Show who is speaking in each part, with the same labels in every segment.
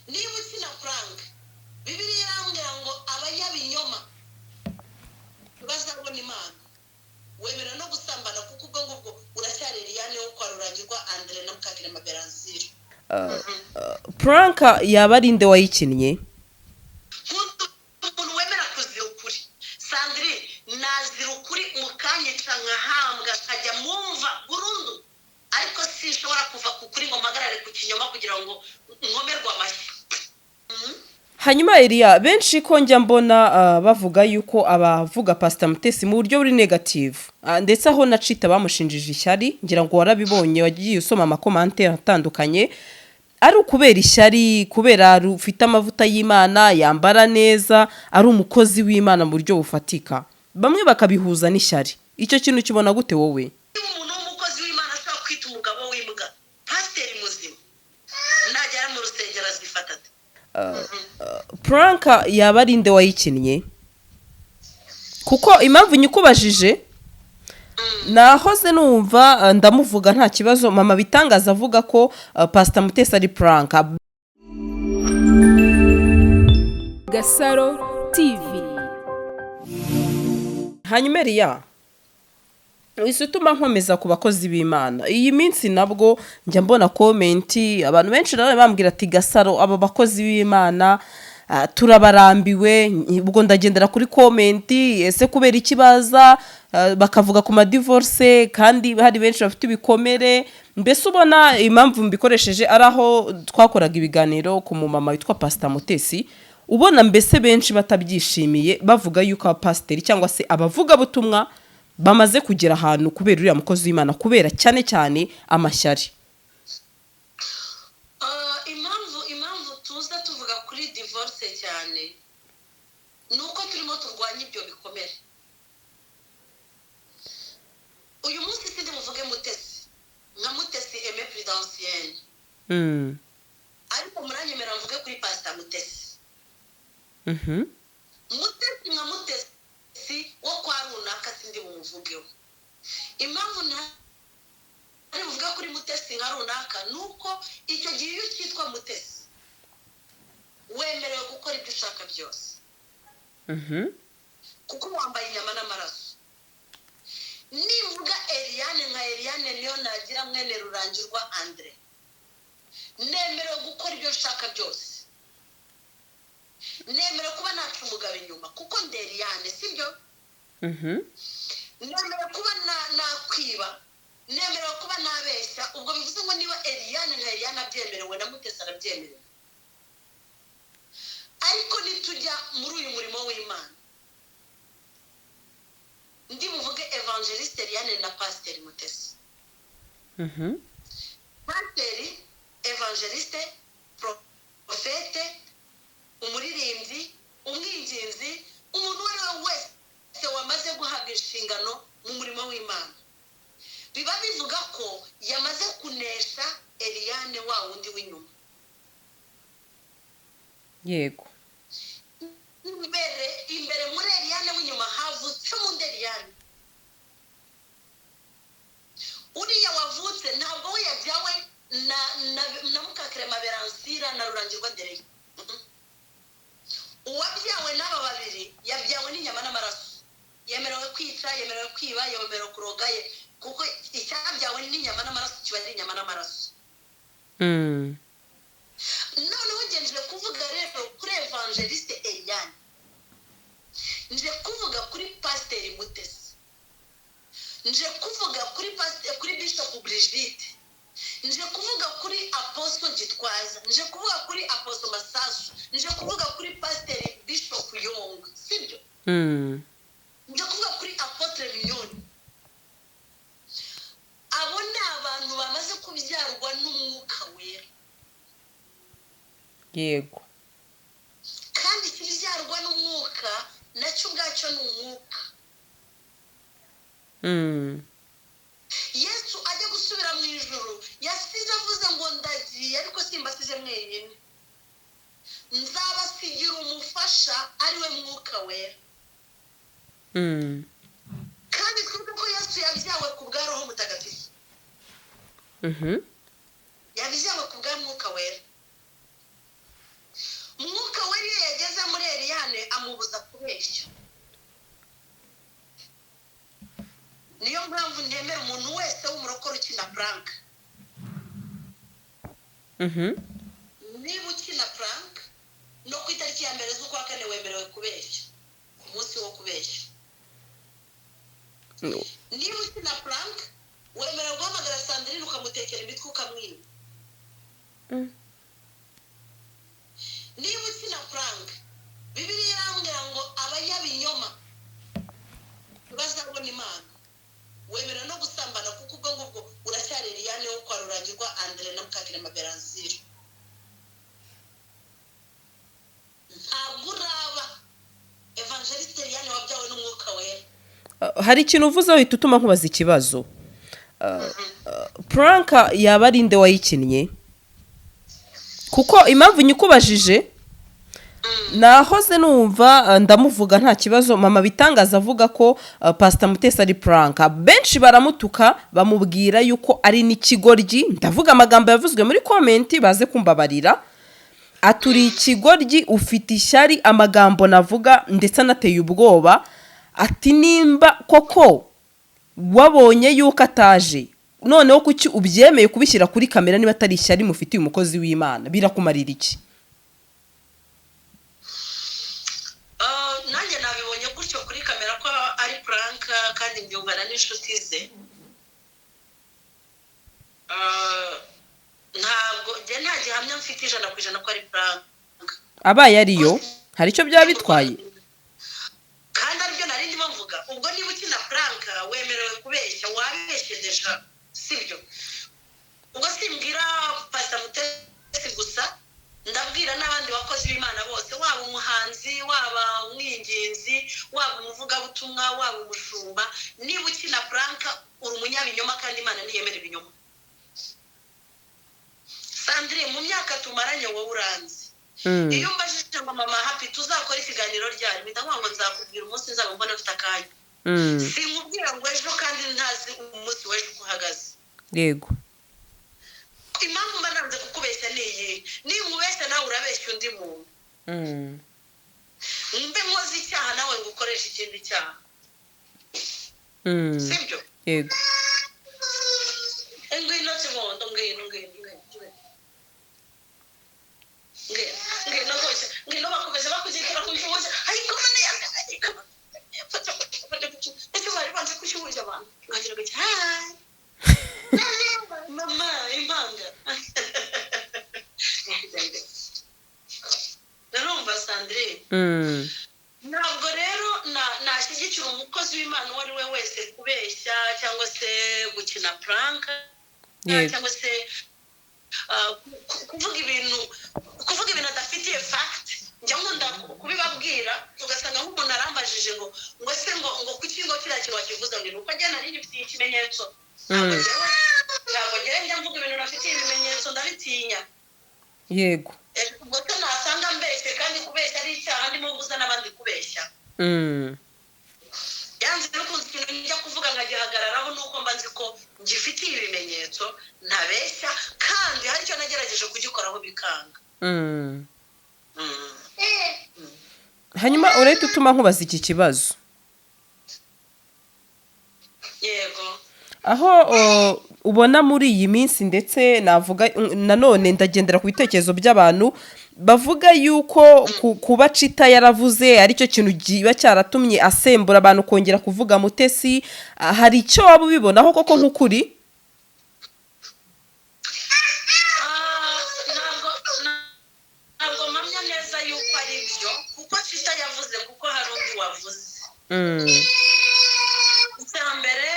Speaker 1: niba ukina Frank Bibiliya irambwira ngo abanyabinyoma bazabona Imana wemera no gusambana kuko ubwo ngubwo uracyari Eliane wo kwa Rurangirwa Andre na Mukakirema Beranzire.
Speaker 2: Pranka yaba ari nde wayikinnye?
Speaker 1: Umuntu wemera kuzira ukuri Sandrine nazira ukuri mukanyica nkahambwa kajya mumva burundu ariko sinshobora kuva ku kuri ngo mpagarare ku kinyoma kugira ngo nkomerwe amashyi.
Speaker 2: Hanyuma Elia benshi ko njya mbona bavuga yuko abavuga Pastor Mutesi mu buryo buri negative ndetse aho nacita bamushinjije ishyari ngira ngo warabibonye wagiye usoma amakomante atandukanye ari ukubera ishyari kubera ufite amavuta y'Imana yambara neza ari umukozi w'Imana mu buryo bufatika bamwe bakabihuza n'ishyari icyo kintu kibona gute wowe?
Speaker 1: Umuntu w'umukozi w'Imana ashaka kwita umugabo w'imbwa pasiteri muzima najya mu rusengero azifata
Speaker 2: Pranka yaba ari nde wayikinnye? Kuko impamvu nyikubajije nahoze numva ndamuvuga nta kibazo mama bitangaza avuga ko Pastor Mutesi ari pranka.
Speaker 3: Gasaro TV.
Speaker 2: Hanyuma Elia isutuma nkomeza ku bakozi b'Imana iyi minsi nabwo njya mbona komenti abantu benshi rero bambwira ati Gasaro aba bakozi b'Imana turabarambiwe ubwo ndagendera kuri komenti ese kubera ikibaza bakavuga ku ma divorce kandi hari benshi bafite ibikomere mbese ubona impamvu mbikoresheje araho twakoraga ibiganiro ku mumama witwa Pastor Mutesi ubona mbese benshi batabyishimiye bavuga yuko abapasiteri cyangwa se abavuga butumwa bamaze kugera ahantu kubera uriya mukozi w'Imana kubera cyane cyane amashyari.
Speaker 1: impamvu tuza tuvuga kuri divorce cyane nuko turimo turwanya ibyo bikomere. Uyu munsi sindi muvuge Mutesi nka Mutesi Aime Prudentienne ariko muranyemera mvuge kuri Pastor Mutesi. Mutesi nka Mutesi wo kwa runaka sindi bumuvugeho. Impamvu ari buvuga kuri Mutesi nka runaka nuko icyo gihe iyo cyitwa Mutesi wemerewe gukora ibyo ushaka byose kuko wambaye inyama n'amaraso. Nivuga Eliane nka Eliane niyo nagira mwene Rurangirwa Andre nemerewe gukora ibyo ushaka byose nemerewe kuba naca umugabo inyuma kuko ndi Eliane sibyo nemerewe kuba nakwiba nemerewe kuba nabeshya ubwo bivuze ngo niba Eliane nka Eliane abyemerewe na Mutesi arabyemerewe ariko nitujya muri uyu murimo w'Imana ndi muvuge evangeliste Eliane na Pasteur Mutesi. Pasteur evangeliste profete umuririmbyi umwinginzi umuntu wese wamaze guhabwa inshingano mu murimo w'Imana biba bivuga ko yamaze kunesha Eliane wa wundi w'inyuma.
Speaker 2: Yego
Speaker 1: imbere muri Eliane w'inyuma havutse mu Eliane uriya wavutse ntabwo we yabyawe na Mukakirema Beranzire na Rurangirwa Andre. Uwabyawe n'aba babiri yabyawe n'inyama n'amaraso yemerewe kwica yemerewe kwiba yemerewe kuroga kuko icyabyawe n'inyama n'amaraso kiba ari inyama n'amaraso. Noneho ngenje kuvuga rero kuri evangeliste Eliane nje kuvuga kuri Pasteur Mutesi nje kuvuga kuri Bishop Brigitte nje kuvuga kuri Apostle Gitwaza nje kuvuga kuri Apostle Masasu nje kuvuga kuri Pasteur Bishop Yong sibyo nje kuvuga kuri Apotre Mignone. Abo ni abantu bamaze kubyarwa n'umwuka wera.
Speaker 2: Yego
Speaker 1: kandi kibyarwa n'umwuka nacyo ubwacyo ni umwuka. Yesu ajya gusubira mu ijuru yasize avuze ngo ndagiye ariko simbasize mwenyine nzabasigira umufasha ariwe mwuka wera. kandi twebwe ko Yesu yabyawe ku bwa Roho Mutagatifu yabyawe ku bwa mwuka wera bimubuza kubeshya. Niyo mpamvu nemera umuntu wese w'umurokore ukina prank. Niba ukina prank no ku itariki ya mbere z'ukwa kane wemerewe kubeshya, umunsi wo kubeshya. Niba ukina prank wemerewe guhamagara Sandrine ukamutekera imitwe ukamwiba. Niba ukina prank Bibiliya irambwira ngo abanyabinyoma bazabona Imana. Wemera no gusambana kuko ubwo ngubwo uracyari Liliane wo kwa Rurangirwa Andre na Mukakirema Beranzire. Ntabwo uraba Evangeliste Liliane wabyawe n'Umwuka Wera.
Speaker 2: hari ikintu uvuze wihita utuma nkubaza ikibazo. Pranka yaba ari nde wayikinnye? Kuko impamvu nyikubajije nahoze numva ndamuvuga nta kibazo mama bitangaza avuga ko Pastor Mutesi ari pranka. Benshi baramutuka bamubwira yuko ari n'ikigoryi. Ndavuga amagambo yavuzwe muri comment baze kumbabarira. Aturi ikigoryi ufite ishyari, amagambo navuga ndetse anateye ubwoba. Ati nimba koko wabonye yuko ataje, noneho kuki ubyemeye kubishyira kuri kamera niba atari ishyari mufitiye umukozi w'Imana, birakumarira iki?
Speaker 1: Nanjye nabibonye gutyo kuri kamera ko ari prank kandi mbyumvana n'inshuti ze. Ntabwo njye nta gihamya mfite 100% ko ari prank.
Speaker 2: Abaye ariyo hari icyo byaba bitwaye?
Speaker 1: Kandi aribyo nari ndimo mvuga. Ubwo niba ukina prank wemerewe kubeshya, wabeshyedeja, sibyo? Ubwo simbwira Pastor Mutesi gusa, ndabwira n'abandi bakozi b'Imana bose, waba umuhanzi, waba umwinginzi, waba umuvugabutumwa, waba umushumba. Niba ukina prank uri umunyabinyoma kandi Imana ntiyemera ibinyoma. Sandrine, mu myaka tumaranye wowe uranzi. Iyo mbajije ngo mama Happy tuzakora ikiganiro ryari, mpita ngo nzakubwira umunsi nzaba mbona ufite akanya. Sinkubwira ngo ejo kandi ntazi umunsi w'ejo uhagaze.
Speaker 2: Yego.
Speaker 1: Impamvu mba nanze kukubeshya niyi, niba ubeshya nawe urabeshya undi muntu. Mbe nkoze icyaha nawe ngo ukoreshe ikindi cyaha. Sibyo?
Speaker 2: Yego.
Speaker 1: Ngwino kibondo, ngwino. Ngwino bakomeze bakuzitira kunshubuza. Ariko mana yanjye. Ese bari banze kushubuza abantu. Ngagira ngo hi. Mama impanga. Narumva Sandrine. Ntabwo rero nashyigikira umukozi w'Imana uwo ari we wese kubeshya cyangwa se gukina prank cyangwa se kuvuga ibintu adafitiye fact. Njya nkunda kubibabwira ugasanga nk'umuntu arambajije ngo se ngo kuki ngo kiriya kintu wakivuza ngo nuko ajya nari ngifitiye ikimenyetso. Ntabwo njya mvuga ibintu nafitiye ibimenyetso, ndabitinya.
Speaker 2: Yego.
Speaker 1: Ubwo se nasanga mbeshye kandi kubeshya ari icyaha ndimo mbuza n'abandi kubeshya. Yanze no kuzi ikintu njya kuvuga nkagihagararaho nuko mba nzi ko ngifitiye ibimenyetso ntabeshya kandi hari icyo nagerageje kugikoraho bikanga.
Speaker 2: Hanyuma urahita utuma nkubaza iki kibazo.
Speaker 1: Yego.
Speaker 2: Aho ubona muri iyi minsi ndetse navuga nanone ndagendera ku bitekerezo by'abantu bavuga yuko kuba Chita yaravuze ari cyo kintu giba cyaratumye asembura abantu kongera kuvuga Mutesi. Hari icyo waba ubibonaho koko nk'ukuri?
Speaker 1: Ntabwo mpamya neza yuko ari byo kuko Chita yavuze kuko hari undi wavuze. Icya mbere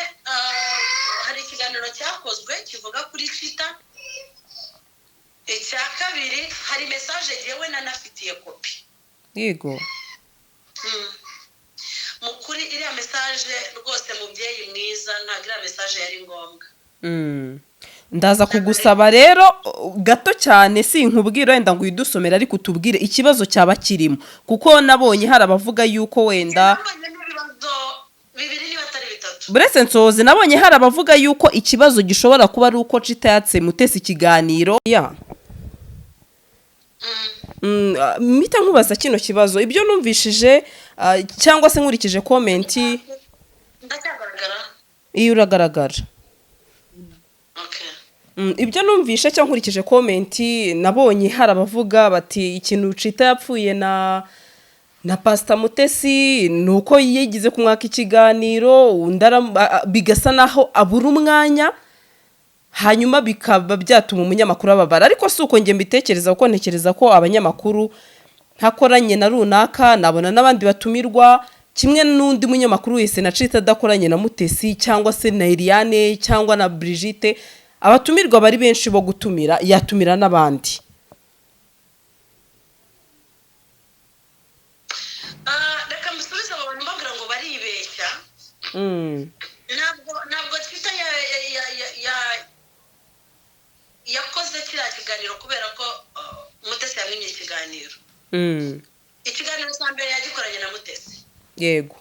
Speaker 1: hari ikiganiro cyakozwe kivuga kuri Chita. Icya kabiri hari message yewe nanafitiye kopi.
Speaker 2: Yego.
Speaker 1: Mukuri iriya message rwose mubyeyi mwiza ntabwo iriya message yari ngombwa.
Speaker 2: Ndaza kugusaba rero gato cyane sinkubwira wenda ngo uyidusomere ariko utubwire ikibazo cyaba kirimo kuko nabonye hari abavuga yuko wenda Buretse nsoze nabonye hari abavuga yuko ikibazo gishobora kuba ari uko Chita yatse Mutesi ikiganiro mpita nkubaza kino kibazo ibyo numvishije cyangwa se nkurikije komenti
Speaker 1: ndacyagaragara
Speaker 2: iyo uragaragara ibyo numvishe cyangwa nkurikije komenti nabonye hari abavuga bati ikintu Chita yapfuye na Pastor Mutesi nuko yigize kumwaka ikiganiro bigasa naho abura umwanya hanyuma bikaba byatuma umunyamakuru ababara ariko si uko nge mbitekereza kuko ntekereza ko abanyamakuru ntakoranye na runaka nabona n'abandi batumirwa kimwe n'undi munyamakuru wese na Chita adakoranye na Mutesi cyangwa se na Eliane cyangwa na Brigitte abatumirwa bari benshi bo gutumira yatumira n'abandi
Speaker 1: reka mbisubize abo bantu mbabwira ngo baribeshya ntabwo Chita yakoze kiriya kiganiro kubera ko Mutesi yamwimye ikiganiro ikiganiro cya mbere yagikoranye na Mutesi
Speaker 2: yego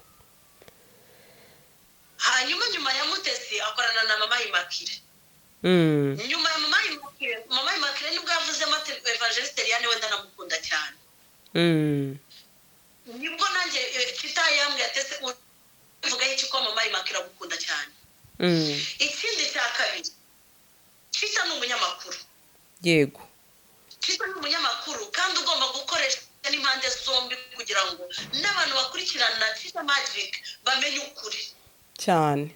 Speaker 1: hanyuma nyuma ya Mutesi akorana na Mama Immaculée nyuma ya Mama Immaculée nibwo yavuzemo ati Evangeliste Eliane wenda namukunda cyane nibwo nanjye Chita yambwiye atese uvuga iki ko Mama Immaculée agukunda cyane ikindi cya kabiri Chita ni umunyamakuru
Speaker 2: yego
Speaker 1: Chita ni umunyamakuru kandi ugomba gukoresha n'impande zombi kugira ngo n'abantu bakurikirana Chita Magic bamenye ukuri
Speaker 2: cyane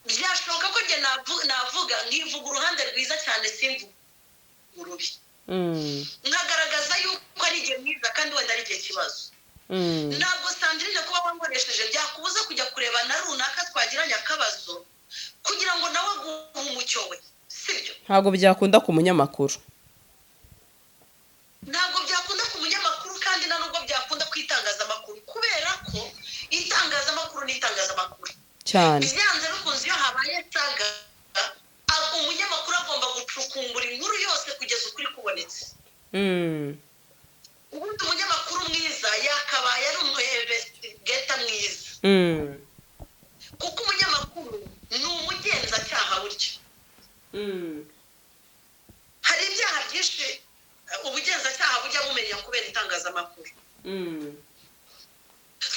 Speaker 1: byashoboka ko njye navuga nkivuga uruhande rwiza cyane simvuga urubi nkagaragaza yuko ari igihe mwiza kandi wenda ari igihe kibazo ntabwo Sandrine kuba wankoresheje byakubuza kujya kureba na runaka twagiranye akabazo kugira ngo nawe aguhe umucyo we sibyo
Speaker 2: ntabwo byakunda ku munyamakuru
Speaker 1: ntabwo byakunda ku munyamakuru kandi na nubwo byakunda ku itangazamakuru kubera ko itangazamakuru ni itangazamakuru
Speaker 2: cyane
Speaker 1: byanze bikunze iyo habaye saga umunyamakuru agomba gucukumbura inkuru yose kugeza ukuri kubonetse ubundi umunyamakuru mwiza yakabaye ari umuinvestigata mwiza kuko umunyamakuru ni umugenzacyaha buryo hari ibyaha byinshi ubugenzacyaha bujya bumenya kubera itangazamakuru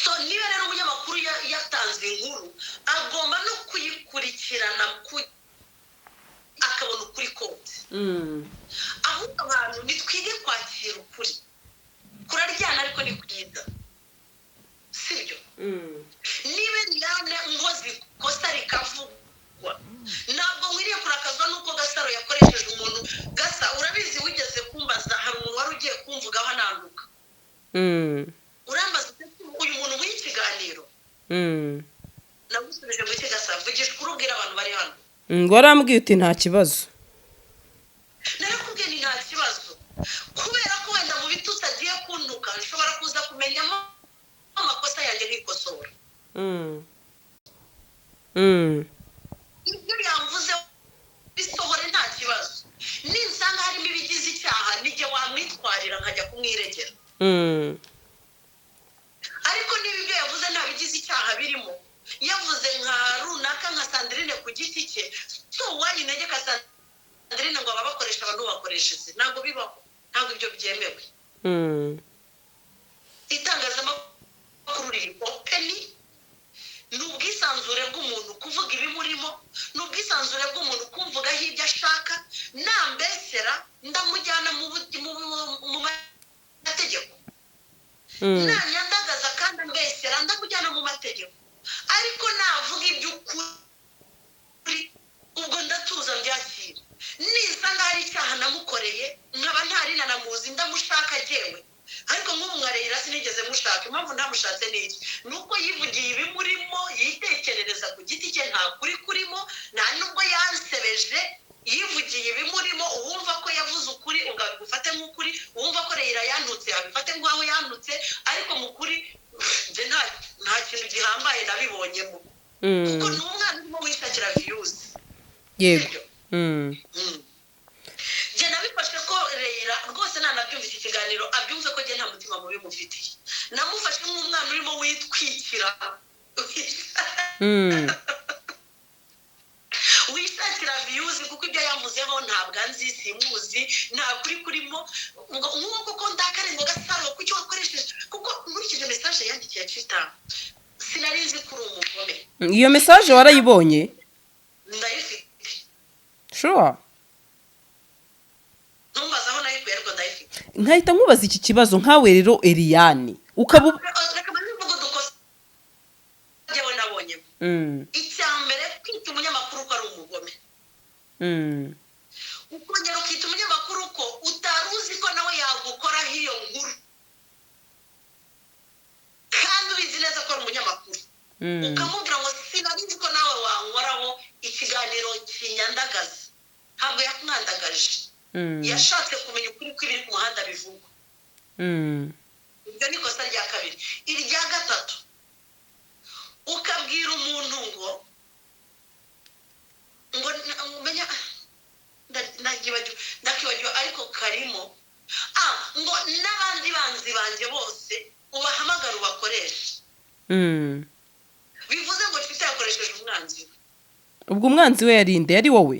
Speaker 1: so niba rero umunyamakuru yatanze inkuru agomba no kuyikurikirana akabona ukuri kose ahubwo abantu nitwige kwakira ukuri kuraryana ariko ni kwiga sibyo niba Eliane nkoze ikosa rikavugwa ntabwo nkwiriye kurakazwa n'uko Gasaro yakoresheje umuntu Gasa urabizi wigeze kumbaza hari umuntu wari ugiye kumvugaho ananduka urambaza uyu muntu w'ikiganiro nagusubije mu Gasa vugisha kurubwira abantu bari hano
Speaker 2: ngo arambwiye uti nta kibazo
Speaker 1: narakubwiye ni nta kibazo kubera ko wenda mu bitutsi agiye kuntuka nshobora kuza kumenyamo amakosa yanjye n'ikosora ibyo yamvuze bisohore nta kibazo ninsanga harimo ibigize icyaha nijye wamwitwarira nkajya kumwiregera ariko niba ibyo yavuze nta bigize icyaha birimo yavuze nka runaka nka Sandrine ku giti cye so wayinegeka Sandrine ngo ababakoresha abantu bakoresheje ntabwo bibaho ntabwo ibyo byemewe itangazamakuru riri openi ni ubwisanzure bw'umuntu kuvuga ibimurimo ni ubwisanzure bw'umuntu kumvugaho ibyo ashaka nambesera ndamujyana mu mategeko nanyandagaza kandi ambesera ndamujyana mu mategeko ariko navuga iby'ukuri ubwo ndatuza mbyakira nisanga hari icyaha namukoreye nkaba ntarina namuzi ndamushaka jyewe ariko nk'ubu mwareyira sinigeze mushaka impamvu ntamushatse n'iki ni uko yivugiye ibimurimo yitekerereza ku giti cye nta kuri kurimo nta nubwo yansebeje yivugiye ibimurimo uwumva ko yavuze ukuri ugafate nk'ukuri uwumva ko reyira yantutse abifate nk'aho yantutse ariko mu kuri nje nta kintu gihambaye nabibonyemo kuko ni umwana urimo wishakira viyuzi
Speaker 2: yego
Speaker 1: njye nabifashe ko reyira rwose ntanabyumva iki kiganiro abyumve ko njye nta mutima mubi mufitiye namufashe nk'umwana urimo witwikira wishakira viyuzi kuko ibyo yamuzeho ntabwo anzi simuzi nta kuri kurimo ngo nk'uko koko ndakare ngo Gasaro kuki wakoresheje kuko nkurikije message yandikiye Chita sinarizi kuri umugome.
Speaker 2: Iyo message warayibonye?
Speaker 1: Ndayifite.
Speaker 2: Sure.
Speaker 1: Numbaza aho nayikuye ariko ndayifite.
Speaker 2: Nkahita nkubaza iki kibazo nkawe rero Eliane ukaba
Speaker 1: icyambere kwita umunyamakuru ko ari umugome. Ukongera ukita umunyamakuru ko utaruzi ko nawe yagukoraho iyo nkuru kandi ubizi neza ko ari umunyamakuru ukamubwira ngo sinarizi ko nawe wankoraho ikiganiro kinyandagaza. Ntabwo yakumwandagaje, yashatse kumenya ukuri kw'ibiri ku muhanda bivugwa. Ibyo ni ikosa rya kabiri. Irya gatatu ukabwira umuntu ngo umenya ndakibagiwe ariko karimo ngo n'abandi banzi banjye bose ubahamagara ubakoresha. Bivuze ngo Twitter yakoresheje umwanzi we.
Speaker 2: Ubwo umwanzi we yarinde yari wowe?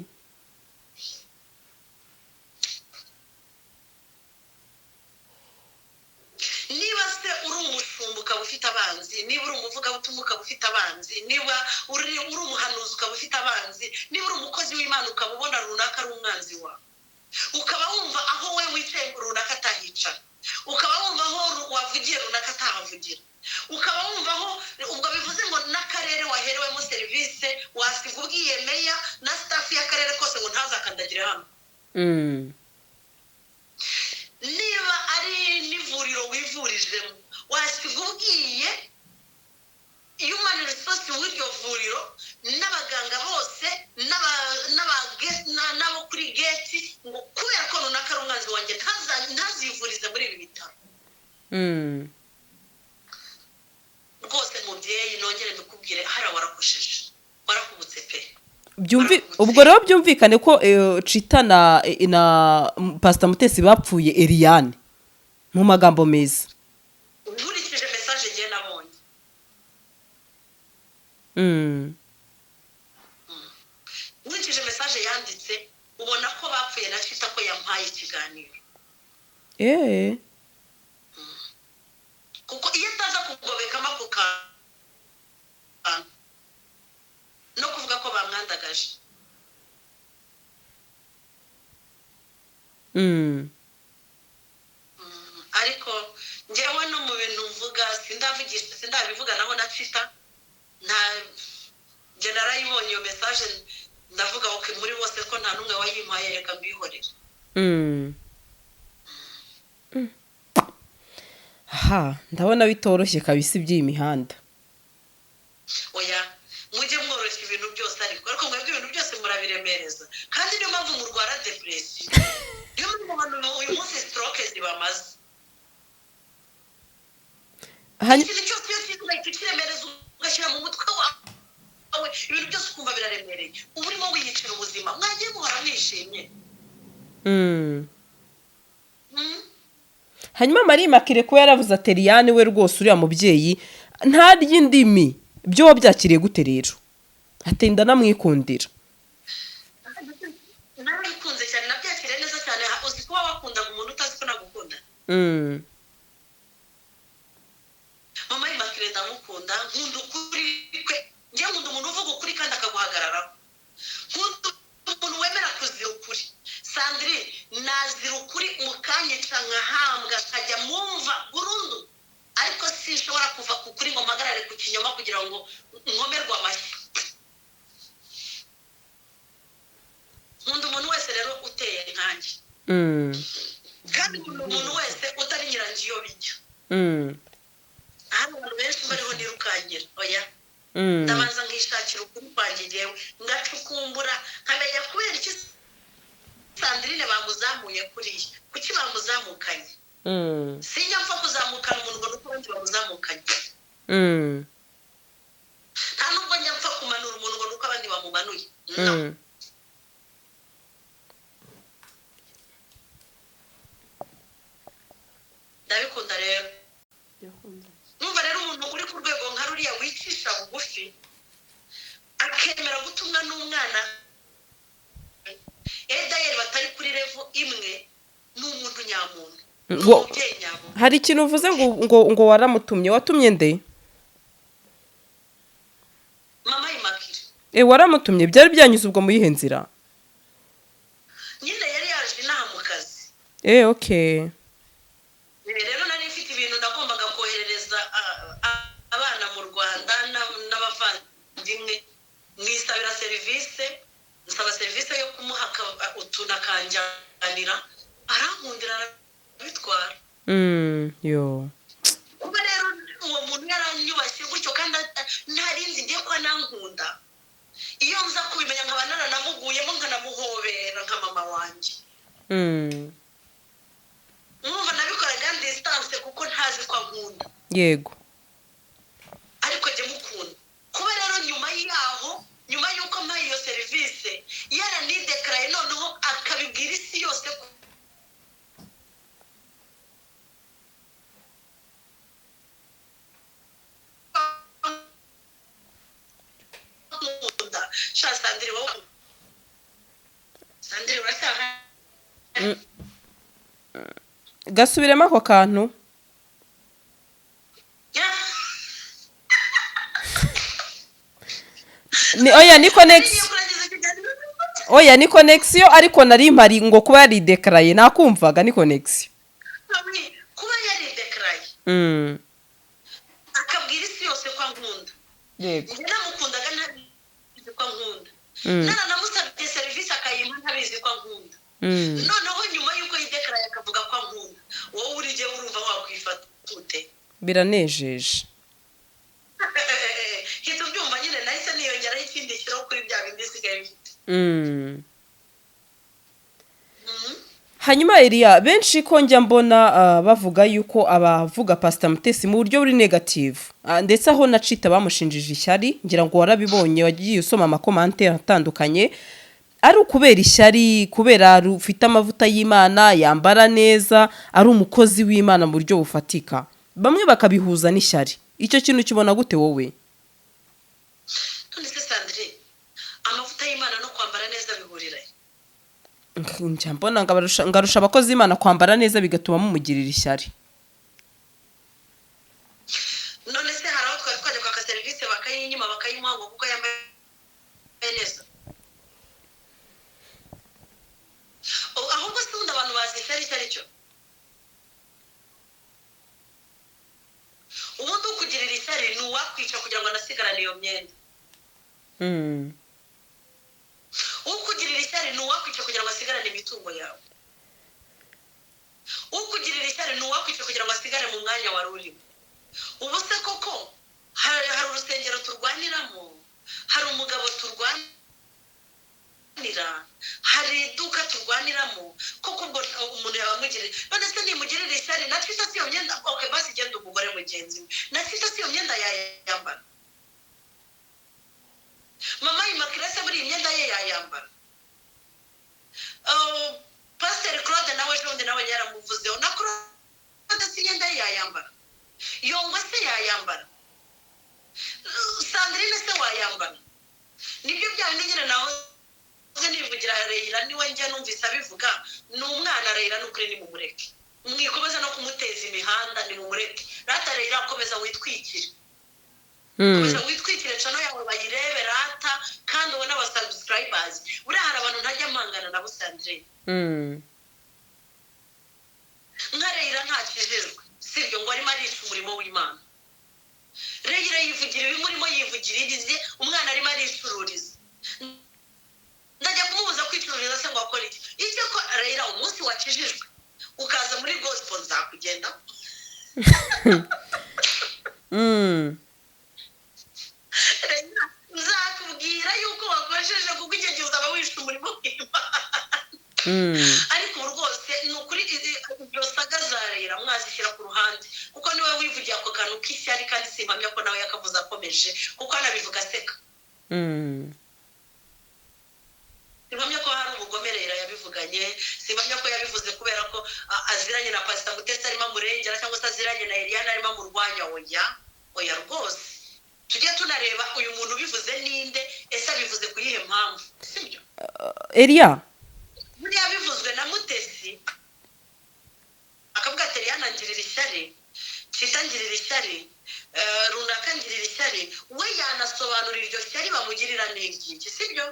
Speaker 1: Niba se uri umushumba ukaba ufite abanzi, niba uri umuvugabutumwa ukaba ufite abanzi, niba uri umuhanuzi ukaba ufite abanzi, niba uri umukozi w'Imana ukaba ubona runaka ari umwanzi wawe, ukaba wumva aho we wicaye runaka atahicara, ukaba wumva aho wavugiye runaka atahavugira, ukaba wumva aho ubwo bivuze ngo n'akarere waherewemo serivisi wasiga ubwiye meya na staff y'akarere kose ngo ntazakandagire hano. Niba ari n'ivuriro wivurijemo wasiga ubwiye human resource w'iryo vuriro n'abaganga bose n'abo kuri gate ngo kubera ko runaka ari umwanzi wanjye ntazivurize muri ibi bitaro. Rwose mubyeyi nongere ndikubwire hara warakosheje warakubutse pe.
Speaker 2: Ubwo rero byumvikane ko Chita na Pastor Mutesi bapfuye Eliane mu magambo meza.
Speaker 1: Nkurikije message ngiye nabonye. Nkurikije message yanditse ubona ko bapfuye na Chita ko yampaye ikiganiro. Kuko iyo ataza kugobekamo ako kantu no kuvuga ko bamwandagaje. Ariko njyewe no mu bintu mvuga sindabivuga naho na Chita nta generayibonye iyo message ndavuga ko muri bose ko nta numwe wayimpaye reka mbihorere.
Speaker 2: Ndabona bitoroshye kabisa iby'imihanda.
Speaker 1: Oya mujye mworoshya ibintu byose ariko mwebwe ibintu byose murabiremereza kandi niyo mpamvu murwara depression. Niyo mpamvu uyu munsi stroke zibamaze. Ikintu cyose kiremereza ugashyira mu mutwe wawe ibintu byose ukumva biraremereye uba urimo wiyicira ubuzima mwagiye muhora mwishimye.
Speaker 2: Hanyuma Marie Makire ko yaravuze ati Eliane we rwose uriya mubyeyi ntarya indimi byo wabyakiriye gute rero? Atenda namwikundira.
Speaker 1: Narabikunze cyane nabyakiriye neza cyane. Uzi kuba wakunda umuntu utazi ko nagukunda. Mama Makire ndamukunda nkunda ukuri kwe. Njye nkunda umuntu uvuga ukuri kandi akaguhagararaho. Nkunda umuntu wemera kuzira ukuri. Sandrine nazira ukuri mukanyica nkahambwa kajya mumva burundu ariko sinshobora kuva ku kuri ngo mpagarare ku kinyoma kugira ngo nkomerwe amashyi. Nkunda umuntu wese rero uteye nkanjye kandi umuntu wese utari nyirangiye iyo bijya. Hano abantu benshi bariho nirukangira oya ndabanza nkishakira ukuri kwanjye njyewe ngacukumbura nkamenya kubera iki Sandrine bamuzamuye kuriya kuki bamuzamukanye. Sinjya mpfa kuzamukana umuntu ngo nuko abandi bamuzamukanye. Nta nubwo njya mpfa kumanura umuntu ngo nuko abandi bamumanuye. Ndabikunda rero. Numva rero umuntu uri ku rwego nka ruriya wicisha bugufi akemera gutumwa n'umwana Edayeri batari kuri revo
Speaker 2: ngo
Speaker 1: umubyeyi nyabo
Speaker 2: hari ikintu uvuze ngo waramutumye watumye nde
Speaker 1: mama Immaculée
Speaker 2: waramutumye byari byanyuze ubwo mu yihe nzira
Speaker 1: nyine yari yaje inaha mu kazi
Speaker 2: okay
Speaker 1: rero nari mfite ibintu nagombaga koherereza abana mu Rwanda n'abavandimwe mwisabira serivisi nsaba serivisi yo kumuha utuntu akanjyanira arankundira arabitwara
Speaker 2: yo
Speaker 1: kuba rero uwo muntu yaranyubashye gutyo kandi ntarinzi ngiye ko anankunda iyo nza kubimenya nkaba naranamuguyemo nkanamuhobera nka mama wanjye mwumva nabikoraga distance kuko ntazi ko ankunda
Speaker 2: yego
Speaker 1: ariko jye mukunda kuba rero nyuma y'uko mpaye iyo serivisi yaranidekaraye noneho akabibwira isi yose Sandrine uracyaha
Speaker 2: gasubiremo ako kantu ni connection ariko nari mpari ngo kuba yari declare nakumvaga ni connection
Speaker 1: kuba yari declare akabwira isi yose ko ankunda
Speaker 2: yego
Speaker 1: namukundaga ntabizi ko ankunda namusabye serivisi akayimpa ntabizi ko ankunda noneho nyuma y'uko yideclare akavuga ko ankunda wowe uri je urumva wakwifata ute
Speaker 2: biranejeje
Speaker 1: hita ubyumva nyine nahise niyongeraho ikindi shyiraho kuri bya bindi bisigaye bifite
Speaker 2: hanyuma Elia benshi ko njya mbona bavuga yuko abavuga Pastor Mutesi mu buryo buri negative ndetse aho nacita bamushinjije ishyari ngira ngo warabibonye wagiye usoma amakomante atandukanye ari ukubera ishyari kubera ufite amavuta y'Imana yambara neza ari umukozi w'Imana mu buryo bufatika bamwe bakabihuza n'ishyari icyo kintu kibona gute wowe
Speaker 1: none se Sandrine amavuta y'Imana no kwambara neza bihurira
Speaker 2: njya mbona ngarusha abakozi b'Imana kwambara neza bigatuma mumugirira ishyari
Speaker 1: none se hari aho twari twajya kwaka serivisi bakayinyima bakayimuha ngo kuko yambaye neza ahubwo se ubundi abantu bazi ishyari icyo ari cyo ubundi ukugirira ishyari ni uwakwica kugira ngo anasigarane iyo myenda ukugirira ishyari ni uwakwica kugira ngo asigarane imitungo yawe ukugirira ishyari ni uwakwica kugira ngo asigare mu mwanya wari urimo ubu se koko hari urusengero turwaniramo hari umugabo turwanira hari iduka turwaniramo koko ubwo umuntu yabamugirira none se nimugirira ishyari natwita si iyo myenda okay basi genda umugore mugenzi we natwita si iyo myenda yayambara mama Immaculée se muri iyi myenda ye yayambara Pastor Claude nawe jondi nawe yaramuvuzeho na Claude si imyenda ye yayambara yongwa se yayambara Sandrine se wayambara nibyo bya nyine naho nivugira Reira niwe njye numvise abivuga ni umwana Reira n'ukuri ni mumureke mwikomeza no kumuteza imihanda ni mumureke rata Reira akomeza witwikire komeza witwikire channel yawe bayirebe rata kandi ubona aba subscribers uri hari abantu ntajya mpangana nabo Sandrine nka Reira ntakijejwe sibyo ngo arimo arisha umurimo w'Imana Reira yivugira ibimurimo yivugira igize umwana arimo aricururiza ndajya kumubuza kwicururiza se ngo akore iki icyo ko Reira umunsi wakijijwe ukaza muri gospel zakugenda nzakubwira yuko wakoresheje kuko icyo gihe uzaba wishe umurimo w'Imana ariko rwose ni ukuri ibyo saga za Reira mwazishyira ku ruhande kuko niwe wivugiye ako kantu k'ishyari kandi simpamya ko nawe yakavuze akomeje kuko anabivuga aseka simpamya ko hari ubugome Reira yabivuganye simpamya ko yabivuze kubera ko aziranye na Pastor Mutesi arimo amurengera cyangwa se aziranye na Eliana arimo amurwanya oya rwose tujye tunareba uyu muntu bivuze ninde ese abivuze kuyihe mpamvu sibyo
Speaker 2: Elia
Speaker 1: buriya bivuzwe na Mutesi akavuga Eliana ngirira ishyari kitangirira ishyari runaka ngirira ishyari we yanasobanura iryo shyari bamugirira n'iki sibyo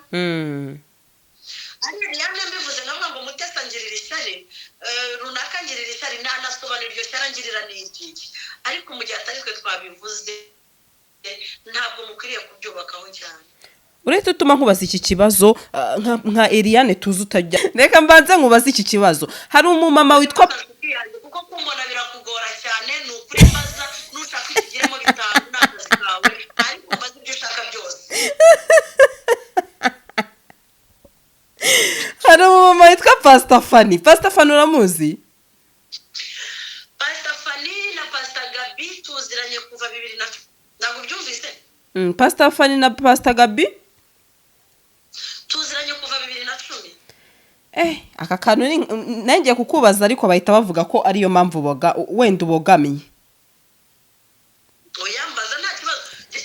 Speaker 1: ari Eliana mbivuze navuga ngo Mutesi ngirira ishyari runaka ngirira ishyari nanasobanura iryo shyari ngirira n'iki ariko mu gihe atari twe twabivuze ntabwo mukwiriye kubyubakaho cyane.
Speaker 2: uretse utuma nkubaza iki kibazo nka Eliane tuzi utajya reka mbanze nkubaza iki kibazo hari umumama witwa
Speaker 1: kuko kumbona birakugora cyane nukuri maza nushaka ikigiremo bitanu n'akazi kawe ariko mbaza ibyo ushaka byose.
Speaker 2: hari umumama witwa Pastor Fanny uramuzi?
Speaker 1: Pastor Fanny na Pastor Gabi tuziranye kuva 2000 ntabwo byumvise.
Speaker 2: Pastor Fanny na Pastor Gabi
Speaker 1: tuziranye kuva 2010.
Speaker 2: Aka kantu nangiye kukubaza ariko bahita bavuga ko ariyo mpamvu wenda ubogamiye.
Speaker 1: Oyambaza nta kibazo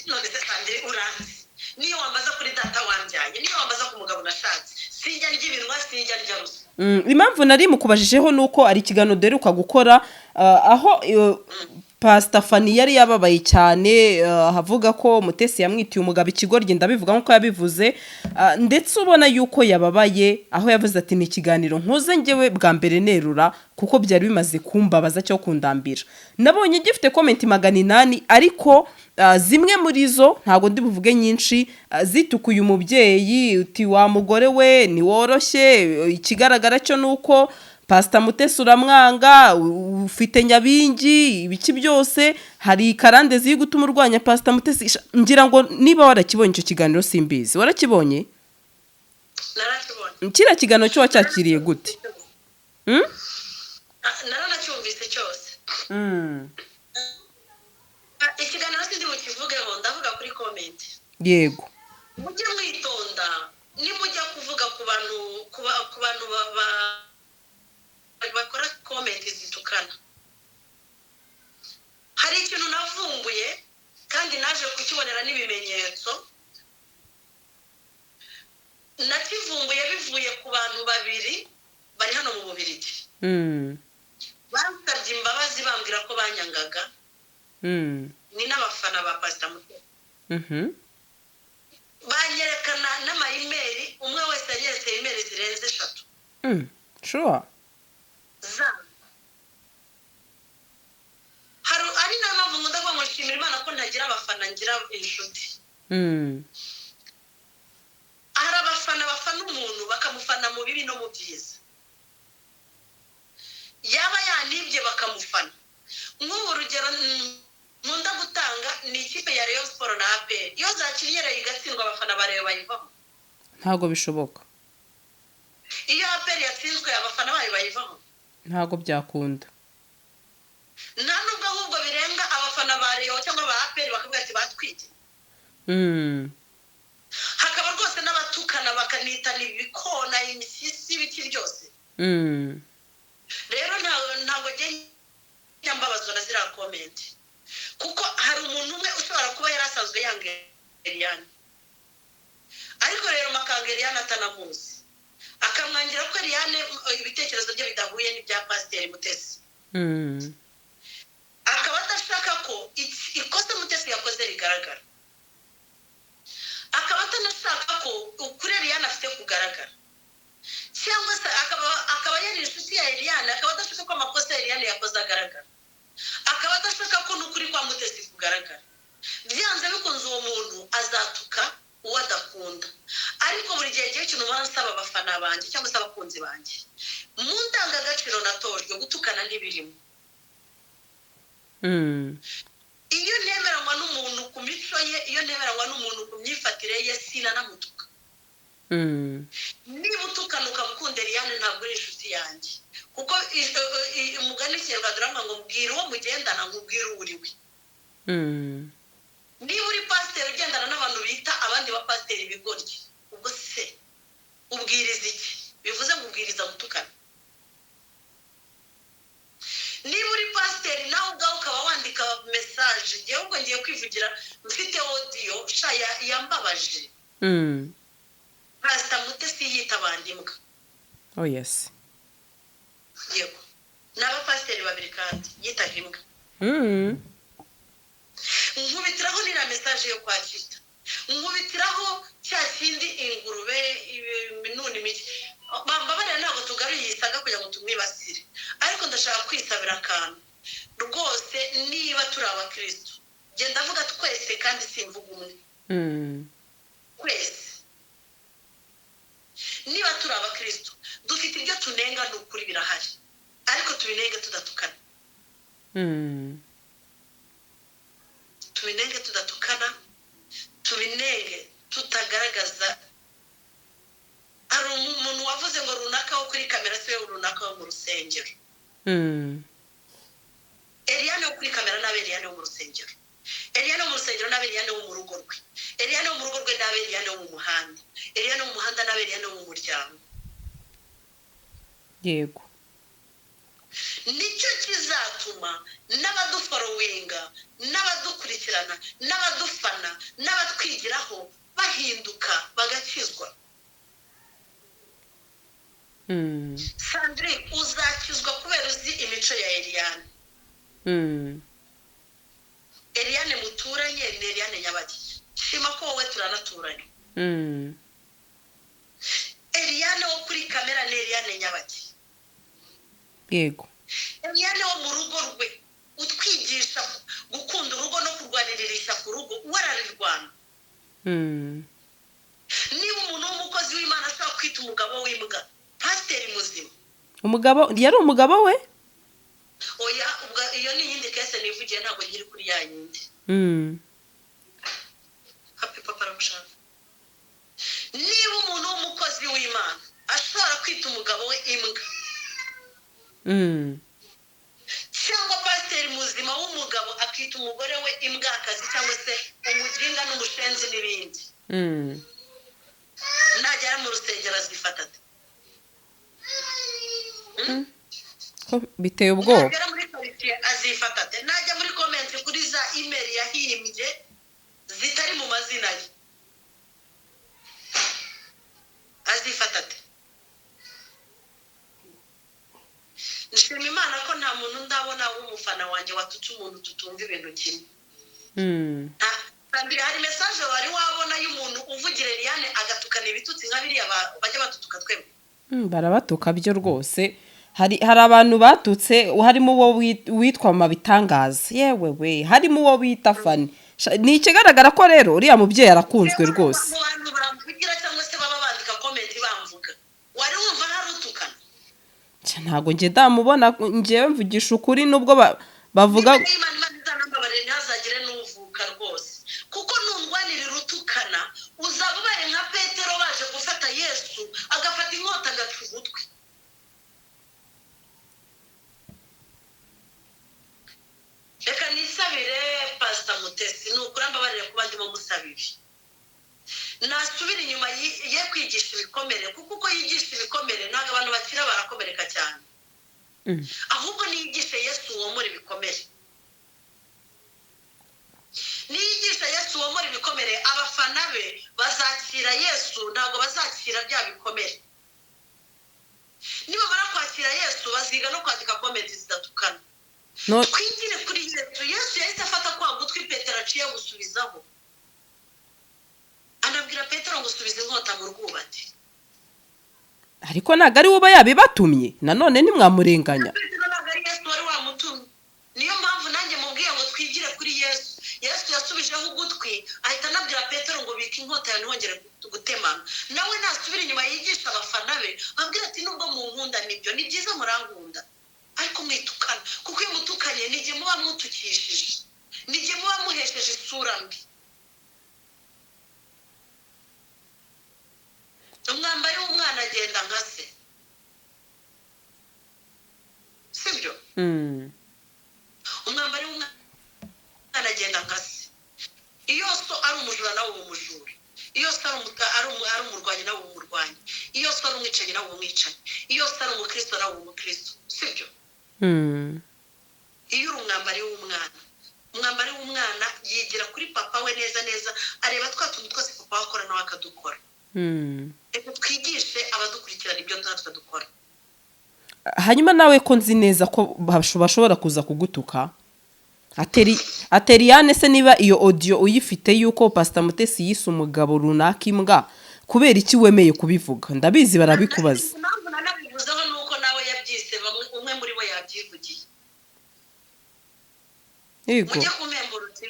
Speaker 1: none se kandi uranzi niyo wambaza kuri data wanjyaye niyo wambaza ku mugabo nashatse sinjya ry'ibinwa sinjya ryarusa.
Speaker 2: Impamvu nari mukubajijeho nuko ari ikiganiro deruka gukora aho Pastor Fanny yari yababaye cyane havuga ko Mutesi yamwitiye umugabo ikigoryi ndabivuga nkuko yabivuze ndetse ubona yuko yababaye aho yavuze ati ni ikiganiro nkoze ngewe bwa mbere nerura kuko byari bimaze kumbabaza cyo kundambira. Nabonye gifite comment 800 ariko zimwe muri zo ntago ndi buvuge nyinshi zitukuye umubyeyi uti wa mugore we ni woroshye ikigaragara cyo nuko Pastor Mutesi uramwanga ufite nyabingi ibiki byose hari karande ziri gutuma urwanya Pastor Mutesi ngira ngo niba warakibonye icyo kiganiro simbizi warakibonye?
Speaker 1: Narakibonye.
Speaker 2: Kira kiganiro cyo wacyakiriye gute?
Speaker 1: Naranacyumvise cyose. Ikiganiro sindi bukivugeho ndavuga kuri comment.
Speaker 2: Yego.
Speaker 1: Mujye mwitonda nimujya kuvuga ku bantu bakora comment zitukana. Hari ikintu navumbuye kandi naje kukibonera n'ibimenyetso. Nakivumbuye bivuye ku bantu babiri bari hano mu Bubiligi. Bansabye imbabazi bambwira ko banyangaga. Ni n'abafana ba Pastor Mutesi. Banyerekana n'ama-email umwe wese yanyeretse email zirenze 3.
Speaker 2: Sure.
Speaker 1: Hari ari n'amavu ndagwa ngo nshimira Imana ko ntagira abafana ngira inshuti. Hari abafana bafana umuntu bakamufana mu bibi no mu byiza. Yaba yanibye bakamufana. Nk'ubu urugero nkunda gutanga ni ikipe ya Rayon Sport na APR. Iyo zakiriyere igatsindwa abafana bareba bayivaho.
Speaker 2: Ntago bishoboka.
Speaker 1: Iyo APR yatsinzwe abafana bayivaho.
Speaker 2: Ntago byakunda.
Speaker 1: Nta nubwo ahubwo birenga abafana ba Rayon cyangwa ba APR bakavuga ati batwite. Hakaba rwose n'abatukana bakanitana ibikona imisisi ibiki byose. Rero ntago nyambabazwa na zira comment. Kuko hari umuntu umwe ushobora kuba yarasanzwe yanga Eliane. Ariko rero makanga Eliane atanamuzi. Akamwangira ko Eliane ibitekerezo bye bidahuye n'ibya Pastor Mutesi. Akaba adashaka ko ikosa Mutesi yakoze rigaragara. Akaba atanashaka ko ukuri Eliane afite kugaragara. Cyangwa se akaba yari inshuti ya Eliane akaba adashaka ko amakosa Eliane yakoze agaragara. Akaba adashaka ko n'ukuri kwa Mutesi kugaragara. Byanze bikunze uwo muntu azatuka uwo adakunda. Ariko buri gihe cy'ikintu bansaba abafana banjye cyangwa se abakunzi banjye mu ndangagaciro natojwe gutukana n'ibirimo. Iyo ntemeranywa n'umuntu ku mico ye iyo ntemeranywa n'umuntu ku myifatire ye sinanamutuka. Niba utukana ukamukunda Eliane ntabwo ari inshuti yanjye kuko umugani Kinyarwanda ngo mbwira uwo mugendana nkubwira uriwe. Niba uri pasiteri ugendana n'abantu bita abandi ba pasiteri bigoryi ubwo se ubwiriza iki? Bivuze ngo ubwiriza gutukana. Niba uri pasiteri nawe ubwawe ukaba wandika message ngewe ubwo ngiye kwivugira mfite audio yambabaje. Pastor Mutesi yita abandimbwa.
Speaker 2: Oh yes.
Speaker 1: Yego. n'abapasiteri babiri kandi yitaga imbwa. Nkubitiraho nina mesaje yo kwakira, nkubitiraho cya kindi ingurube none imiki bambabarira ntabwo tugaruye isaga kugira ngo tumwibasire, ariko ndashaka kwisabira akantu rwose. Niba turi abakristo, genda avuga twese kandi simvuga umwe, twese niba turi abakristo dufite ibyo tunenga, ni ukuri birahari, ariko tubinenge tudatukana, tubinenge tudatukana, tubinenge tutagaragaza. Hari umuntu wavuze ngo runaka wo kuri kamera se runaka wo mu rusengero. Eliane wo kuri kamera nabe Eliane wo mu rusengero, Eliane wo mu rusengero nabe Eliane wo mu rugo rwe, Eliane wo mu rugo rwe nabe Eliane wo mu muhanda, Eliane wo mu muhanda nabe Eliane wo mu muryango.
Speaker 2: Yego,
Speaker 1: nicyo kizatuma n'abaduforowinga, n'abadukurikirana, n'abadufana, n'abatwigiraho bahinduka bagakizwa. Sandrine, uzakizwa kubera uzi imico ya Eliane. Eliane muturanye ni Eliane Nyabagi, shima ko wowe turanaturanye. Eliane wo kuri kamera ni Eliane Nyabagi.
Speaker 2: yego,
Speaker 1: Eliane wo mu rugo rwe utwigisha gukunda urugo no kurwaniririsha ku rugo, wararirwana. Niba umuntu w'umukozi w'Imana ashaka kwita umugabo w'imbwa, pasiteri muzima,
Speaker 2: umugabo yari umugabo we.
Speaker 1: oya ubwo iyo ni yindi kese nivugiye, ntabwo ngiri kuri ya yindi. Happy papa aramushaka. Niba umuntu w'umukozi w'Imana ashobora kwita umugabo we imbwa, cyangwa pasiteri muzima w'umugabo akita umugore we imbwakazi cyangwa se umujinga n'umushenzi n'ibindi, nagera mu rusengero azifata ate?
Speaker 2: biteye ubwoba.
Speaker 1: Nagera muri karitsiye azifata ate? Najya muri komenti kuri za imeri yahimbye zitari mu mazina ye azifata ate? Nshima Imana ko nta muntu ndabona w'umufana wanjye watutse umuntu tutumva ibintu kimwe. Kandi hari message wari wabona y'umuntu uvugira Eliane agatukana ibitutsi nka biriya bajya batutuka twebwe.
Speaker 2: Barabatuka byo rwose. Hari abantu batutse, harimo uwo witwa Mabitangaza, yewe we, harimo uwo bita Fani. Ni ikigaragara ko rero uriya mubyeyi arakunzwe rwose.
Speaker 1: Abantu bamvugira cyangwa se baba bandika comment bamvuga, wari wumva harutukana?
Speaker 2: Ntabwo nge ndamubona, ngewe mvugisha ukuri nubwo bavuga
Speaker 1: Imana izanambabarira ntihazagire n'uvuka rwose, kuko nundwanirira utukana uzaba ubaye nka Petero baje gufata Yesu agafata inkota agaca ugutwi. Reka nisabire Pastor Mutesi, nukuri ambabarire kuba ndimo musabire, nasubira inyuma ye kwigisha ibikomere, kuko uko yigisha ibikomere ntabwo abantu bakira barakomereka cyane, ahubwo niyigishe Yesu womora ibikomere. Niyigisha Yesu womora ibikomere, abafana be bazakira Yesu, ntabwo bazakira bya bikomere. Niba barakwakira Yesu baziga no kwandika komenti zidatukana. Twigire kuri Yesu. Yesu yahise afata kwa gutwi Petero aciye gusubizaho, anabwira Petero ngo usubize inkota mu rwubati.
Speaker 2: ariko ntabwo ari uba yabibatumye, nanone ntimwamurenganya.
Speaker 1: Ntabwo ari Yesu wari wamutumye. Niyo mpamvu nanjye mubwiye ngo twigire kuri Yesu. Yesu yasubijeho ugutwi ahita anabwira Petero ngo bika inkota yawe ntihongere gutemana. Nawe nasubira inyuma yigisha abafana be abwira ati nubwo mu nkunda nibyo ni byiza murankunda, ariko mwitukana, kuko iyo mutukanye n'igihe muba mutukishije, n'igihe muba muhesheje isura mbi. Umwambari w'umwana agenda nka se, sibyo? Umwambari w'umwana agenda nka se. Iyo so ari umujura nawe uba umujura, iyo so ari umurwanyi nawe uba umurwanyi, iyo so ari umwicanyi nawe uba umwicanyi, iyo so ari umukristo nawe uba umukristo, sibyo? Iyo uri umwambari w'umwana, umwambari w'umwana yigira kuri papa we neza neza, areba twa tuntu twose papa we akora nawe akadukora. Reka twigishe abadukurikirana ibyo natwe dukora.
Speaker 2: hanyuma nawe ko nzi neza ko bashobora kuza kugutuka ateriyane se niba iyo audio uyifite yuko Pastor Mutesi yise umugabo runaka imbwa kubera iki wemeye kubivuga ndabizi barabikubaza
Speaker 1: impamvu nanabivuzeho nuko nawe yabyise umwe muri bo yabyivugiye
Speaker 2: yego
Speaker 1: mujye kumembura uti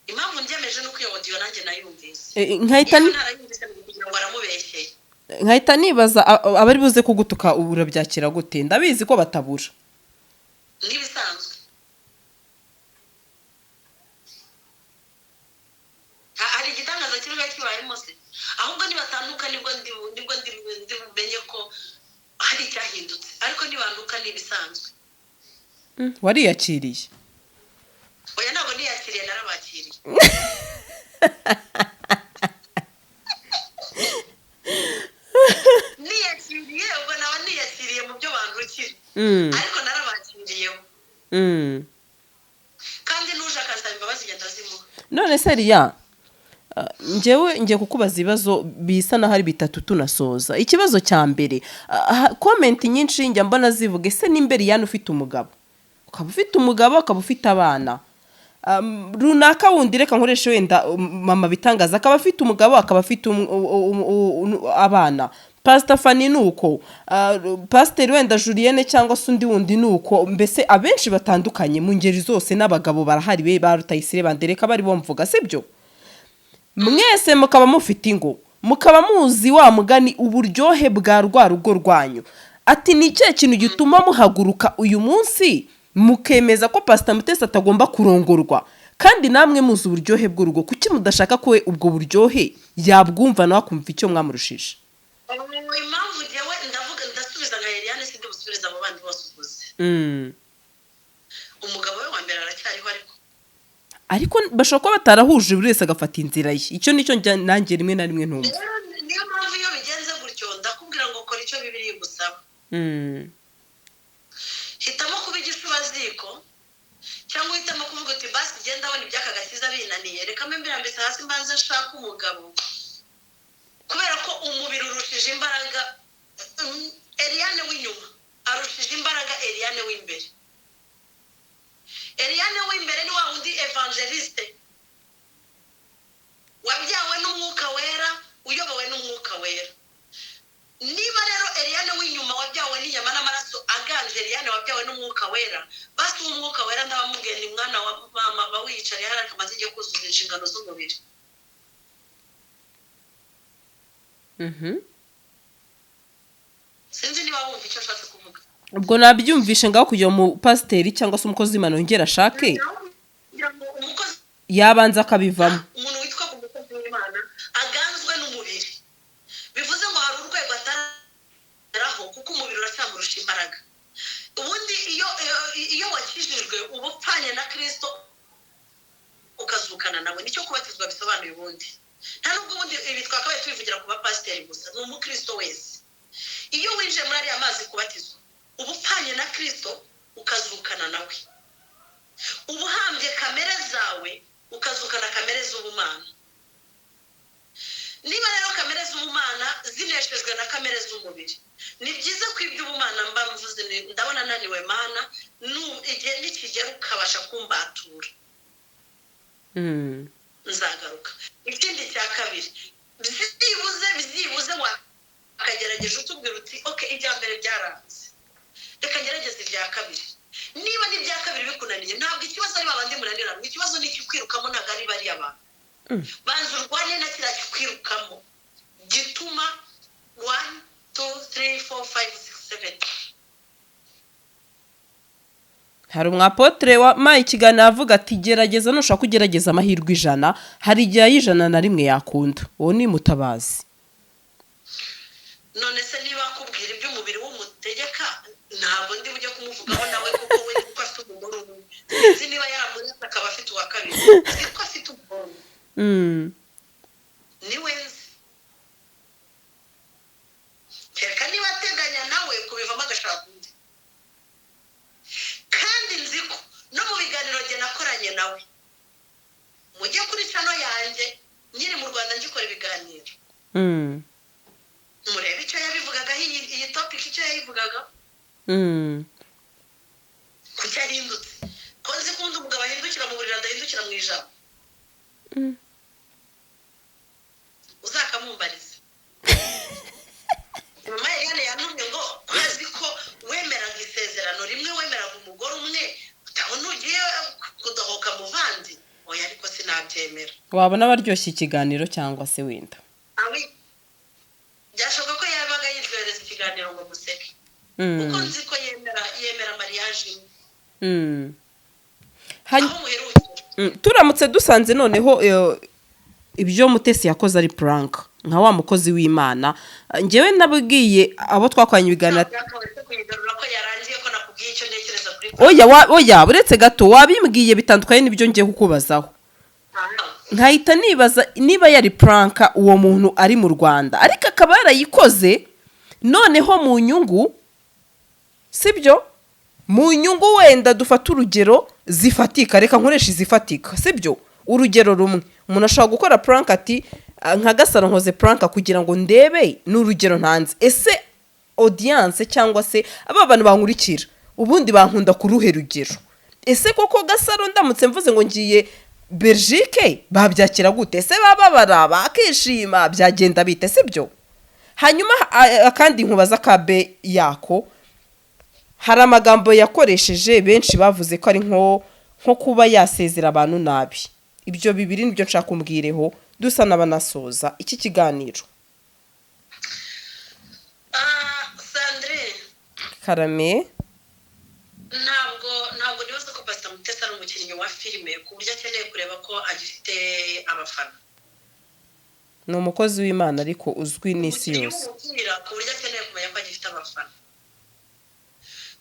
Speaker 1: impamvu ndyemeje nuko iyo audio nanjye nayumvise narayumvise kugira ngo aramubeshyeye
Speaker 2: nkahita nibaza abari buze kugutuka urabyakira gute ndabizi ko batabura
Speaker 1: n'ibisanzwe hari igitangaza kiba kibayemo se ahubwo nibatanduka nibwo ndibumenye ko hari icyahindutse ariko nibanduka n'ibisanzwe
Speaker 2: wariyakiriye
Speaker 1: oya ntabwo niyakiriye narabakiriye niyakiriye ubwo nawe niyakiriye mu byo bandukira ariko narabakiriyeho kandi n'uje akansaba imbabazi ngenda zimuha
Speaker 2: none se Riya ngiye kukubaza ibibazo bisa naho ari bitatu tunasoza ikibazo cya mbere komenti nyinshi njya mbona zivuga ese n'imbere yani ufite umugabo ukaba ufite umugabo ukaba ufite abana runaka wundi reka nkoreshe wenda mama bitangaza akaba afite umugabo akaba afite abana Pastor Fanny nuko Pastor wenda Julienne cyangwa se undi wundi nuko mbese abenshi batandukanye mu ngeri zose n'abagabo barahari be barutayisire bandereka bari bomvuga sibyo mwese mukaba mufite ingo mukaba muzi wa mugani uburyohe bwa rwa rugo rwanyu ati ni cyo kintu gituma muhaguruka uyu munsi mukemeza ko Pastor Mutesi atagomba kurongorwa kandi namwe muzi uburyohe bw'urugo kuki mudashaka ko ubwo buryohe yabwumva nawe akumva icyo mwamurushije
Speaker 1: impamvu jewe ndasubiza nka Eliane sindi busubiriza abo bandi bose uvuze umugabo we wa mbere aracyariho
Speaker 2: ariko bashobora kuba batarahuje buri wese agafata inzira ye icyo nicyo nanjye rimwe na rimwe ntumva
Speaker 1: niyo mpamvu iyo bigenze gutyo ndakubwira ngo kora icyo bibiri gusaba hitamo kuba igishubaziko cyangwa uhitamo kuvuga uti basi genda abona ibyaka gasiza binaniye reka mbirambitse hasi mbanze nshaka umugabo kubera ko umubiri urushije imbaraga Eliane w'inyuma arushije imbaraga Eliane w'imbere Eliane w'imbere ni wa wundi evangeliste wabyawe n'umwuka wera uyobowe n'umwuka wera niba rero Eliane w'inyuma wabyawe n'inyama n'amaraso aganje Eliane wabyawe n'umwuka wera basi umwuka wera ndabamubwiye ni mwana wa mama bawicare hari akamaze igiye kuzuza inshingano z'umubiri sinzi niba wumva icyo ashatse kuvuga
Speaker 2: ubwo nabyumvishe ngaho kugira mu pasiteri cyangwa se umukozi w'Imana yongera ashake yabanza akabivamo
Speaker 1: umuntu witwa umukozi w'Imana aganzwe n'umubiri bivuze ngo hari urwego ataraho kuko umubiri uracyamurusha imbaraga ubundi iyo wakijijwe uba upfanye na Kristo ukazukana nawe nicyo kubatizwa bisobanuye ubundi nta nubwo ubundi ibi twakabaye tubivugira ku bapasiteri gusa ni umukristo wese iyo winjiye muri ariya mazi kubatizwa uba upfanye na Kristo ukazukana nawe uba uhambye kamere zawe ukazukana kamere z'ubumana niba rero kamere z'ubumana zineshejwe na kamere z'umubiri ni byiza ko iby'ubumana mba mvuze ndabona naniwe mana igihe nikigera ukabasha kumbatura nzagaruka ikindi cya kabiri byibuze wakagerageje utubwira uti ibya mbere byaranze reka ngerageze ibya kabiri niba n'ibya kabiri bikunaniye ntabwo ikibazo ari babandi munanirana ikibazo ni ikikwirukamo ntabwo ari bariya bantu banza urwane na kiriya kikwirukamo gituma 1 2 3 4 5 6 7
Speaker 2: hari umwapotre wa ikiganiro avuga ati gerageza nushaka kugerageza amahirwe 100 hari igihe y'ijana na rimwe yakunda uwo ni Mutabazi
Speaker 1: none se niba akubwira iby'umubiri w'umutegeka ntabwo ndi bujye kumuvugaho nawe kuko we uko afite umugore umwe sinzi niba yaramuretse akaba afite uwa kabiri ko afite umugore niwe nzi reka niba ateganya nawe kubivamo agashaka undi kandi nzi ko no mu biganiro njye nakoranye nawe mujye kuri channel yanjye nyiri mu Rwanda ngikora ibiganiro yayivugaga kuki ahindutse ko nzi ko undi umugabo ahindukira mu buriri adahindukira mu ijambo uzakamumbariza mama Eliane yantumye ngo azi ko wemeraga isezerano rimwe wemeraga umugore umwe utabona ugiye kudahoka mu bandi oya ariko sinabyemera
Speaker 2: wabona baryoshye ikiganiro cyangwa se wenda
Speaker 1: byashoboka ko yabaga yiryohereza ikiganiro ngo museke kuko nzi ko yemera mariage
Speaker 2: turamutse dusanze noneho ibyo Mutesi yakoze ari prank nka wa mukozi w'Imana njyewe nabwiye abo twakwanye ibiganiro oya buretse gato wabimbwiye bitandukanye n'ibyo ngiye kukubazaho nkahita nibaza niba yari prank uwo muntu ari mu Rwanda ariko akaba yarayikoze noneho mu nyungu sibyo mu nyungu wenda dufata urugero zifatika reka nkoresha izifatika sibyo urugero rumwe umuntu ashobora gukora prank ati nka Gasaro nkoze prank kugira ngo ndebe n'urugero ntanze ese audience cyangwa se aba bantu bankurikira ubundi bankunda ku ruhe rugero ese koko Gasaro ndamutse mvuze ngo ngiye Belgique babyakira gute ese bababara bakishima byagenda bite sibyo hanyuma kandi nkubaza kabe yako hari amagambo yakoresheje benshi bavuze ko ari nko kuba yasezera abantu nabi ibyo bibiri nibyo nshaka umbwireho dusa n'abanasoza iki kiganiro
Speaker 1: Sandrine
Speaker 2: Karame
Speaker 1: ntabwo nibaza ko Pastor Mutesi ari umukinnyi wa filime ku buryo akeneye kureba ko agifite abafana
Speaker 2: ni umukozi w'Imana ariko uzwi n'isi yose
Speaker 1: ku buryo akeneye kumenya ko agifite abafana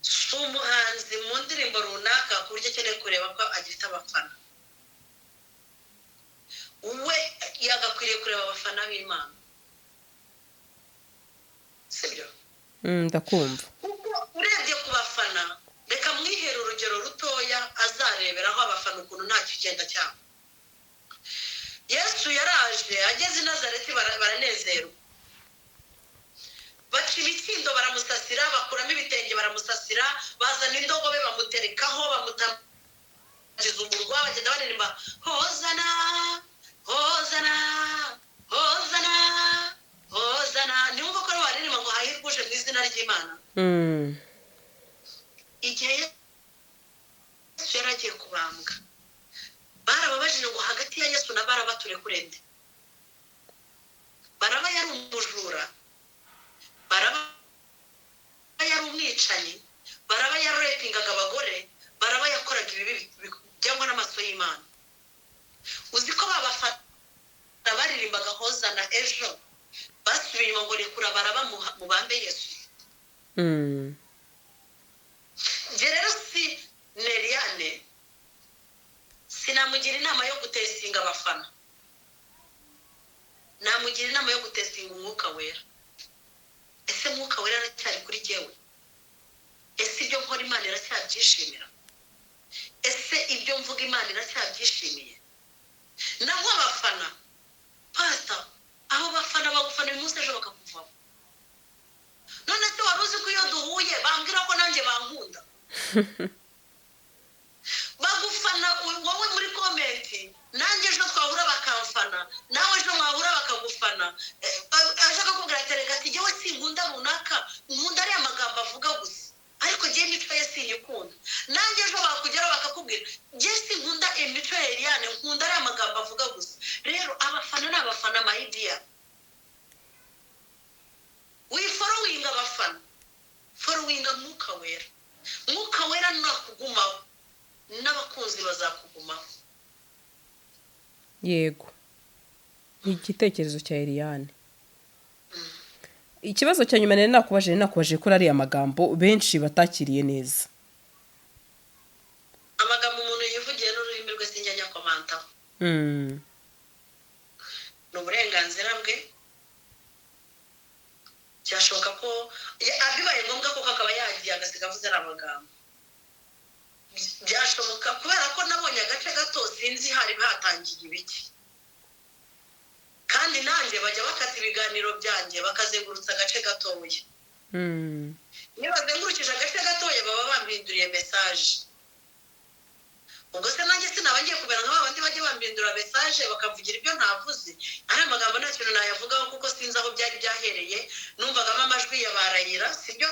Speaker 1: si umuhanzi mu ndirimbo runaka ku buryo akeneye kureba ko agifite abafana we yagakwiriye kureba abafana b'Imana sibyo
Speaker 2: ndakumva
Speaker 1: kuko urebye ku bafana reka mwihere urugero rutoya azareberaho abafana ukuntu nta kigenda cyabo Yesu yaraje ageze i Nazareti baranezerwa baca imikindo baramusasira bakuramo ibitenge baramusasira bazana indogobe bamuterekaho bamutagiza umurwa bagenda baririmba hozana hozana hozana hozana niwumva ko baririmba ngo hahirwe uje mu izina ry'Imana igihe Yesu yari agiye kubambwa barababajije ngo hagati ya Yesu na Baraba turekure nde Baraba yari umujura Baraba yari umwicanyi Baraba yarepingaga abagore Baraba yakoraga ibibi byangwa n'amaso y'Imana uzi ko babafata baririmbaga hozana ejo basubiye ngo rekura Baraba mu bambe Yesu rero si Eliane sinamugira inama yo gutesinga abafana namugira inama yo gutesinga umwuka wera ese umwuka wera aracyari kuri jyewe ese ibyo nkora Imana iracyabyishimira ese ibyo mvuga Imana iracyabyishimiye naho abafana Pastor aho bafana bagufana uyu munsi ejo bakakuvamo none se wari uzi ko iyo duhuye bambwira ko nanjye bankunda bagufana wowe muri komenti nanjye ejo twahura bakamfana nawe ejo mwahura bakagufana ashaka kubwira tereka ati jyewe sinkunda runaka nkunda ariya magambo avuga gusa ariko jye imico ye sinyikunda nanjye ejo bakugeraho bakakubwira jye sinkunda imico ya Eliane nkunda ariya magambo avuga gusa rero abafana ni abafana mayidiya wiforowinga abafana forowinga mwuka wera nakugumaho n'abakunzi bazakugumaho
Speaker 2: yego ni igitekerezo cya Eliane ikibazo cya nyuma nakubajije kuri ariya magambo benshi batakiriye neza
Speaker 1: amagambo umuntu yivugiye n'ururimi rwe sinjya nyakomantaho ni uburenganzira bwe byashoboka ko bibaye ngombwa ko akaba yagiye agasiga avuze ari amagambo byashoboka kubera ko nabonye agace gato sinzi hari hatangiye ibiki kandi nanjye bajya bakata ibiganiro byanjye bakazengurutsa agace gatoya iyo bazengurukije agace gatoya baba bambinduriye mesaje. ubwo se nanjye sinaba ngiye kumera nka babandi bajya bambindura mesaje bakavugira ibyo ntavuze. ari amagambo nta kintu nayavugaho kuko sinzi aho byari byahereye. numvagamo amajwi ya barayira sibyo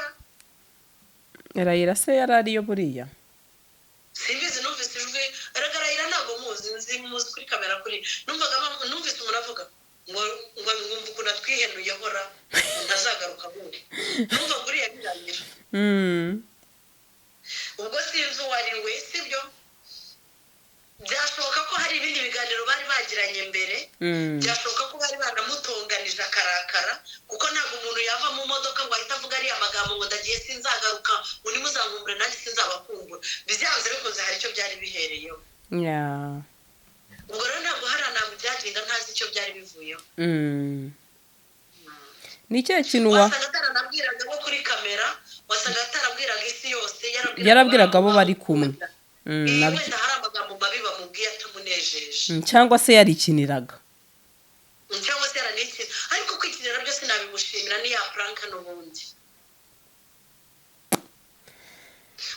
Speaker 2: Rayira se yari ariyo buriya
Speaker 1: simbizi. numvise ijwi aragarayira ntabwo muzi kuri kamera kuri numvise umuntu avuga ngo ngumva ukuntu atwihenuye hora ntazagaruka bundi. numva buriya birangira. ubwo sinzi uwo ari we sibyo. byashoboka ko hari ibindi biganiro bari bagiranye mbere. byashoboka ko bari banamutonganije akarakara kuko ntabwo umuntu yava mu modoka ngo ahita avuga ariya magambo ngo ndagiye sinzagaruka ngo nimuzankumbure nanjye sinzabakumbura. byanze bikunze hari icyo byari bihereyeho. ubwo rero ntabwo hari ntabwo byagenda ntazi icyo byari bivuyeho.
Speaker 2: ni ikihe kintu
Speaker 1: wasanga ataranabwiraga abo kuri kamera, wasanga atarabwiraga isi yose,
Speaker 2: yarabwiraga abo bari kumwe.
Speaker 1: wenda hari amagambo mabi bamubwiye atamunejeje
Speaker 2: cyangwa se yarikiniraga
Speaker 1: cyangwa se yaranikinira. ariko kwikinira byose nabimushimira ni ya prank n'ubundi.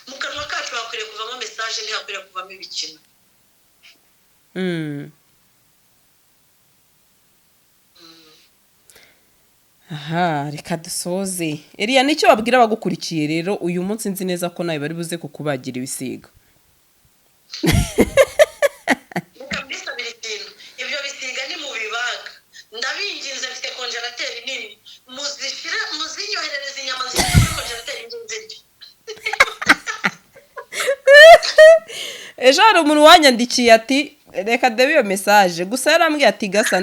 Speaker 1: mu kanwa kacu hakwiriye kuvamo mesaje ntihakwiriye kuvamo ibikino.
Speaker 2: aha reka dusoze. Eliya nicyo wabwira abagukurikiye rero uyu munsi nzi neza ko nawe bari buze kukubagira ibisiga.
Speaker 1: mukabisabira ikintu ibyo bisiga ni mu bibaga. ndabinginze mfite konjerateri nini muzinyoherereza inyama zifite muri konjerateri nginze.
Speaker 2: ejo hari umuntu wanyandikiye ati reka ndebe iyo mesaje gusa yarambwiye ati gasa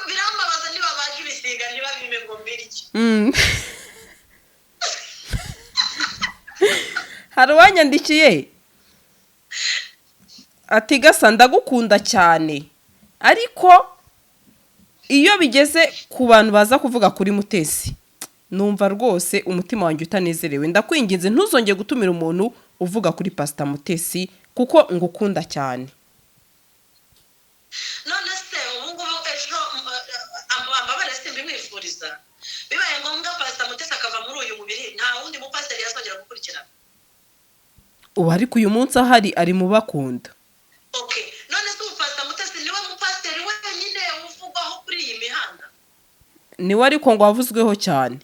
Speaker 1: birambabaza niba baje ibisiga ntibabime ngo mbirye.
Speaker 2: hari uwanyandikiye ati gasa ndagukunda cyane ariko iyo bigeze ku bantu baza kuvuga kuri Mutesi numva rwose umutima wanjye utanezerewe. ndakwinginze ntuzongere gutumira umuntu uvuga kuri Pastor Mutesi kuko ngukunda cyane.
Speaker 1: none se ubu ngubu ejo ambabare simbimwifuriza. bibaye ngombwa Pastor Mutesi akava muri uyu mubiri nta wundi mupasiteri yazongera gukurikirana.
Speaker 2: ubu ariko uyu munsi ahari ari mu bakunda.
Speaker 1: okay none se Pastor Mutesi niwe mupasiteri wenyine uvugwaho kuri iyi mihanda.
Speaker 2: niwe ariko ngo wavuzweho cyane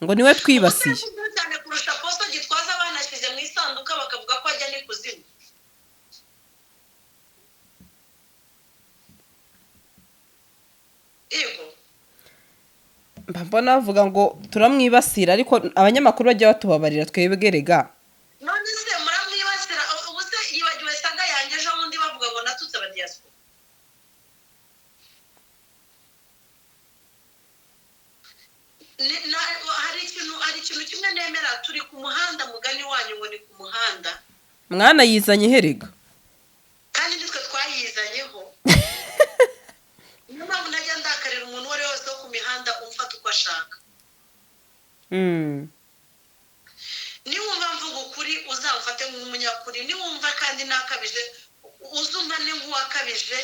Speaker 2: ngo niwe twibasiye
Speaker 1: cyane kurusha posto gitwaza banashyize mu isanduka bakavuga ko ajya n'ikuzimu. yego
Speaker 2: mbona bavuga ngo turamwibasira ariko abanyamakuru bajya batubabarira twebwe rega.
Speaker 1: none se muramwibasira ubu se yibagiwe sanga yanjye ejo bundi bavuga ngo natutse abadiyasipora. hari ikintu kimwe nemera turi ku muhanda mugani wanyu ngo ni ku muhanda.
Speaker 2: mwana yizanye herega
Speaker 1: kandi nitwe twayizanyeho. niyo mpamvu najya ndakarira umuntu uwo ari we wese wo ku mihanda umfata uko ashaka. niwumva mvuga ukuri uzamfate nk'umunyakuri. niwumva kandi nakabije uzumane nk'uwakabije.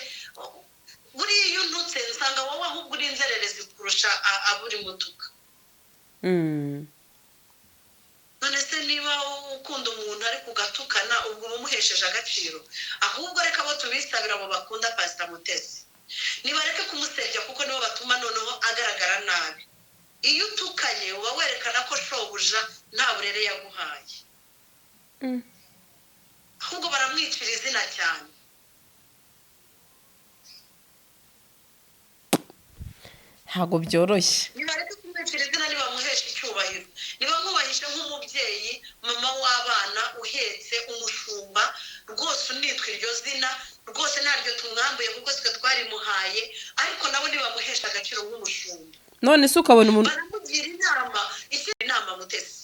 Speaker 1: buriya iyo untutse nsanga wowe ahubwo uri inzererezi kurusha aburi mutuka. none se niba ukunda umuntu ari kugatukana ubwo umuhesheje agaciro. ahubwo reka abo tubisabira abo bakunda Pastor Mutesi nibareke kumusebya kuko nibo batuma noneho agaragara nabi. iyo utukanye uba werekana ko shobuja nta burere yaguhaye. ahubwo baramwicira izina cyane.
Speaker 2: ntabwo byoroshye.
Speaker 1: nibareke kumwicira izina nibamuhesha icyubahiro. nibamwubahishe nk'umubyeyi mama w'abana uhetse umushumba rwose unitwa iryo zina rwose ntaryo tumwambuye kuko twe twarimuhaye ariko nabo nibamuhesha agaciro nk'umushumba.
Speaker 2: none se ukabona umuntu
Speaker 1: baramugira inama Mutesi.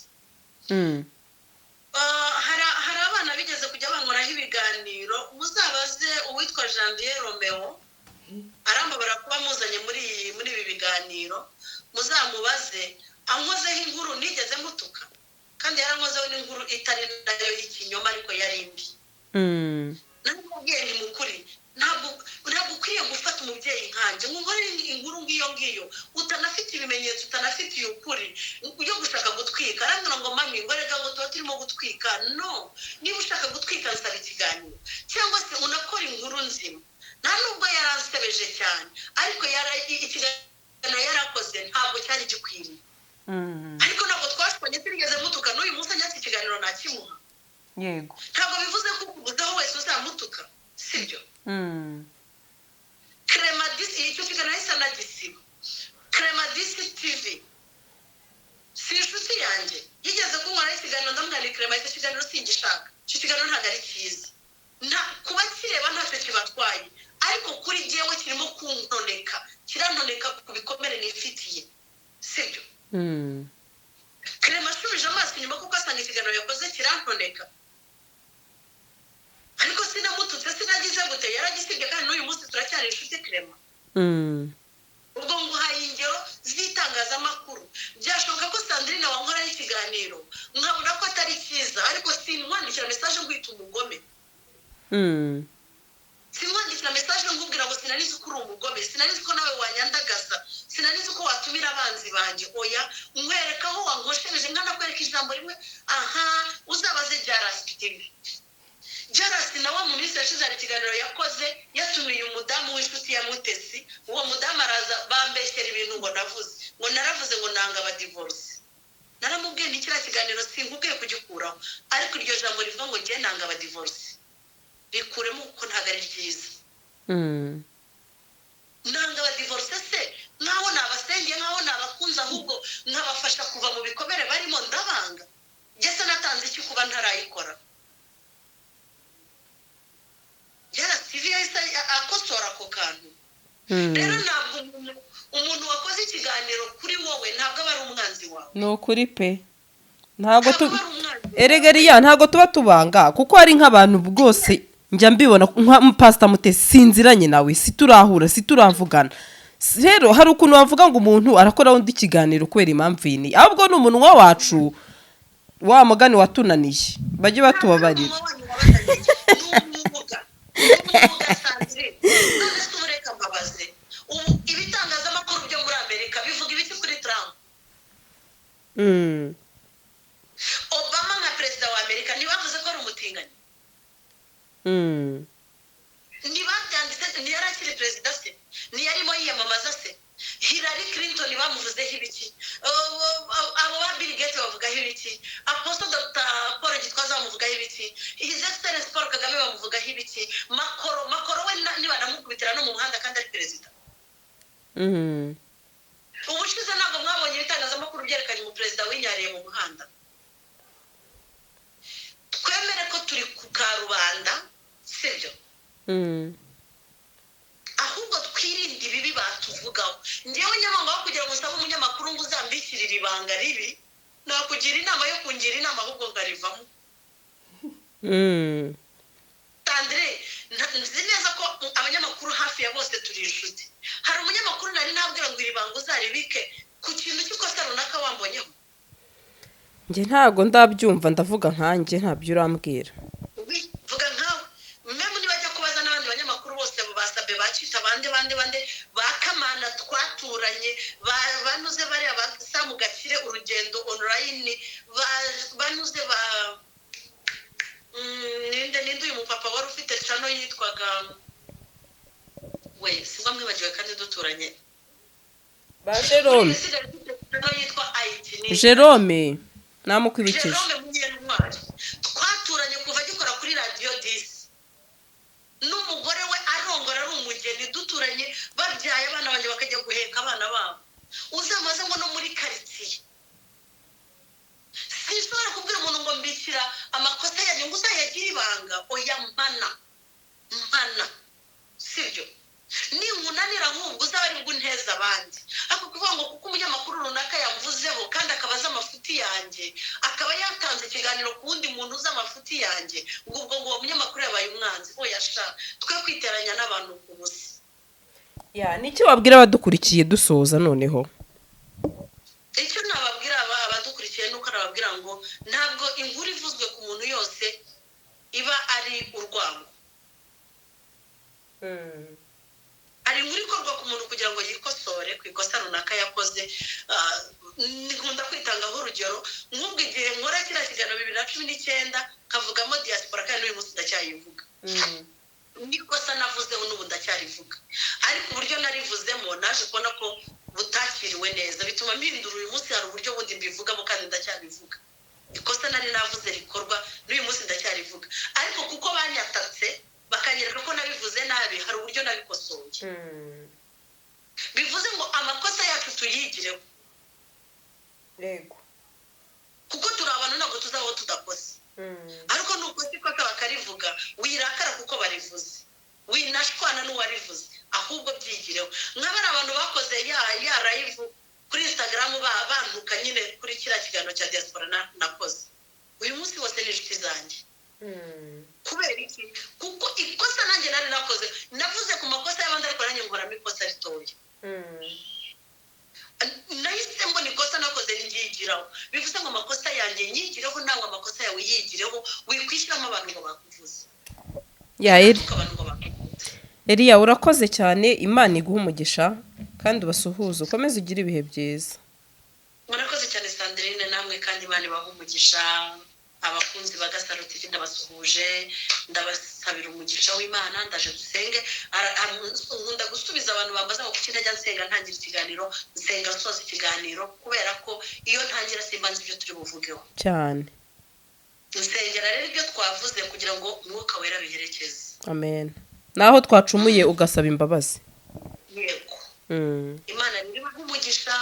Speaker 1: hari abana bigeze kujya bankoraho ibiganiro muzabaze uwitwa Janvier Romeo arambabara kuba muzanye muri ibi biganiro muzamubaze ankozeho inkuru nigeze mutuka kandi yarankozeho n'inkuru itari nayo y'ikinyoma ariko yari mbi. namubwiye ni mukuri ntabwo ukwiye gufata umubyeyi nkanjye nk'umugore inkuru ngiyo utanafite ibimenyetso utanafitiye ukuri yo gushaka gutwika arambwira ngo mami ngo rega ngo tuba turimo gutwika no niba ushaka gutwika nsaba ikiganiro cyangwa se unakora inkuru nzima nta nubwo yaransebeje cyane ariko ikiganiro yarakoze ntabwo cyari gikwiriye ariko ntabwo twashwanye turigeze mutuka n'uyu munsi anyatse ikiganiro nakimuha
Speaker 2: yego
Speaker 1: ntabwo bivuze ko ukubudaho wese uzamutuka sibyo Cremadisi icyo kiganiro yahise anagisiba Cremadisi TV si inshuti yanjye yigeze kunkoraho ikiganiro ndamwandikira Cremadisi ikiganiro singishaka icyo kiganiro ntabwo ari cyiza kuba kireba ntacyo kibatwaye ariko kuri jyewe kirimo kuntoneka kirantoneka ku bikomere nifitiye sibyo Crema ashubije amaso inyuma kuko asanga ikiganiro yakoze kirantoneka ariko sinamututse sinagize gute yaragisibye kandi n'uyu munsi turacyari inshuti Crema ubwo nguhaye ingero z'itangazamakuru byashoboka ko Sandrine wankoraho ikiganiro nkabona ko atari cyiza ariko simwandikira message ngwita umugome simwandikira message ngubwira ngo sinanizi ko uri umugome sinanizi ko nawe wanyandagaza sinanizi ko watumira abanzi banjye oya nkwereka aho wankoshereje nkana kwereka ijambo rimwe uzabaze Jarasi nawe mu minsi yashize hari ikiganiro yakoze yatumiye umudamu w'inshuti ya Mutesi uwo mudamu araza bambeshyera ibintu ngo naravuze ngo nanga abadivorce naramubwiye ni kiriya kiganiro sinkubwiye kugikuraho ariko iryo jambo rivuga ngo ngiye nanga abadivorce bikuremo kuko ntabwo ari ryiza nanga abadivorce se nkaho nabasengeye nkaho nabakunze ahubwo nkabafasha kuva mu bikomere barimo ndabanga ngese natanze iki kuba ntarayikora TV yahise akosora ako kantu rero ntabwo umuntu wakoze ikiganiro kuri wowe ntabwo aba ari umwanzi wawe
Speaker 2: ni ukuri pe ntabwo erega ntabwo tuba tubanga kuko hari nk'abantu bwose njya mbibona nka Pastor Mutesi sinziranye nawe siturahura situravugana rero hari ukuntu bavuga ngo umuntu arakora undi kiganiro kubera impamvu yini ahubwo ni umunwa wacu wa mugani watunaniye bajye batubabarira
Speaker 1: ibitangazamakuru byo muri Amerika bivuga ibiki kuri Trump Obama nka perezida wa Amerika ntibavuze ko ari umutinganyi ntibabyanditse ntiyari akiri perezida se ntiyarimo yiyamamaza se Hillary Clinton bamuvuzeho ibiki abo ba Bill Gates bavugaho ibiki Apostle Dr. Paul Gitwaza bamuvugaho ibiki His Excellency Paul Kagame bamuvugaho ibiki Macron we nibanamukubitira no mu muhanda kandi ari perezida ubushize ntabwo mwabonye ibitangazamakuru byerekanye umuperezida winyariye mu muhanda twemere ko turi ku karubanda sibyo ahubwo twirinde ibibi batuvugaho njyewe nyamanga aho kugira ngo usabe umunyamakuru ngo uzambikirire ibanga ribi nakugira inama yo kungira inama ahubwo ngarivamo Sandrine nzi neza ko abanyamakuru hafi ya bose turi inshuti hari umunyamakuru nari nabwira ngo iri banga uzaribike ku kintu cy'ikosa runaka wambonyeho
Speaker 2: njye ntabwo ndabyumva ndavuga nkanjye ntabyo urambwira
Speaker 1: vuga nkawe meme nibajya kubaza n'abandi banyamakuru bose basabye bacita bande bakamana twaturanye banuze bariya basamu Gakire urugendo online banuze ninde uyu mupapa wari ufite chano yitwaga we singa mwibagiwe kandi duturanye
Speaker 2: ba Jerome namukwibikije
Speaker 1: Jerome Munyentwari twaturanye kuva agikora kuri radio 10 n'umugore we arongora ari umugeni duturanye babyaye abana banjye bakajya guheka abana babo uzamaze ngo no muri quartier sinshobora kubwira umuntu ngo mbikira amakosa yanyu ngo uzayagira ibanga oya mpana sibyo ninkunanira ahubwo uzaba ari bwo nteza abandi ako kuvuga ngo kuko umunyamakuru runaka yavuzeho kandi akabaza amafuti yanjye akaba yatanze ikiganiro ku wundi muntu uzi amafuti yanjye ubwo uwo munyamakuru yabaye umwanzi oya sha twe kwiteranya n'abantu ku busa
Speaker 2: nicyo wabwira abadukurikiye dusoza noneho
Speaker 1: icyo nababwira abadukurikiye nuko nababwira ngo ntabwo inkuru ivuzwe ku muntu yose iba ari urwango hari inkuru ikorwa ku muntu kugira ngo yikosore ku ikosa runaka yakoze. Nkunda kwitangaho urugero nk'ubwo igihe nkora kiriya kiganiro 2019 kavugamo diaspora kandi n'uyu munsi ndacyayivuga. Nikosa navuzeho n'ubu ndacyarivuga, ariko uburyo narivuzemo naje kubona ko butakiriwe neza, bituma mpindura uyu munsi hari uburyo bundi mbivugamo kandi ndacyabivuga. Ikosa nari navuze rikorwa n'uyu munsi ndacyarivuga, ariko kuko banyatatse bakanyereka ko nabivuze nabi hari uburyo nabikosoye. Bivuze ngo amakosa yacu tuyigireho,
Speaker 2: yego,
Speaker 1: kuko turi abantu ntabwo tuzaho tudakoze. Ariko nuko ikosa bakarivuga wirakara kuko barivuze, winashwana n'uwarivuze, ahubwo byigireho. Nk'abari abantu bakoze ya live kuri Instagram bantuka nyine kuri kiriya kiganiro cya diaspora nakoze, uyu munsi wose ni inshuti zanjye. Kubera iki? Kuko ikosa nanjye nari nakoze, navuze ku makosa y'abandi ariko nanjye nkoramo ikosa ritoya. Nahise mbona ikosa nakoze nigiraho. Bivuze ngo amakosa yanjye nyigireho, nawe amakosa yawe yigireho, wikwishyiramo abantu ngo bakuvuze.
Speaker 2: Eliya urakoze cyane, Imana iguha umugisha kandi ubasuhuze, ukomeze ugire ibihe byiza.
Speaker 1: Murakoze cyane Sandrine, namwe kandi Imana ibaha umugisha. Abakunzi ba Gasaro TV ndabasuhuje, ndabasabira umugisha w'Imana. Ndaje dusenge. Nkunda gusubiza abantu bambaza ngo kuki ntajya nsenga ntangira ikiganiro, nsenga soza ikiganiro, kubera ko iyo ntangira simbanze ibyo turi buvugeho
Speaker 2: cyane.
Speaker 1: Nsengera rero ibyo twavuze kugira ngo Mwuka Wera biherekeze.
Speaker 2: Amen. Naho twacumuye ugasaba imbabazi.
Speaker 1: Yego. Imana niba umugisha.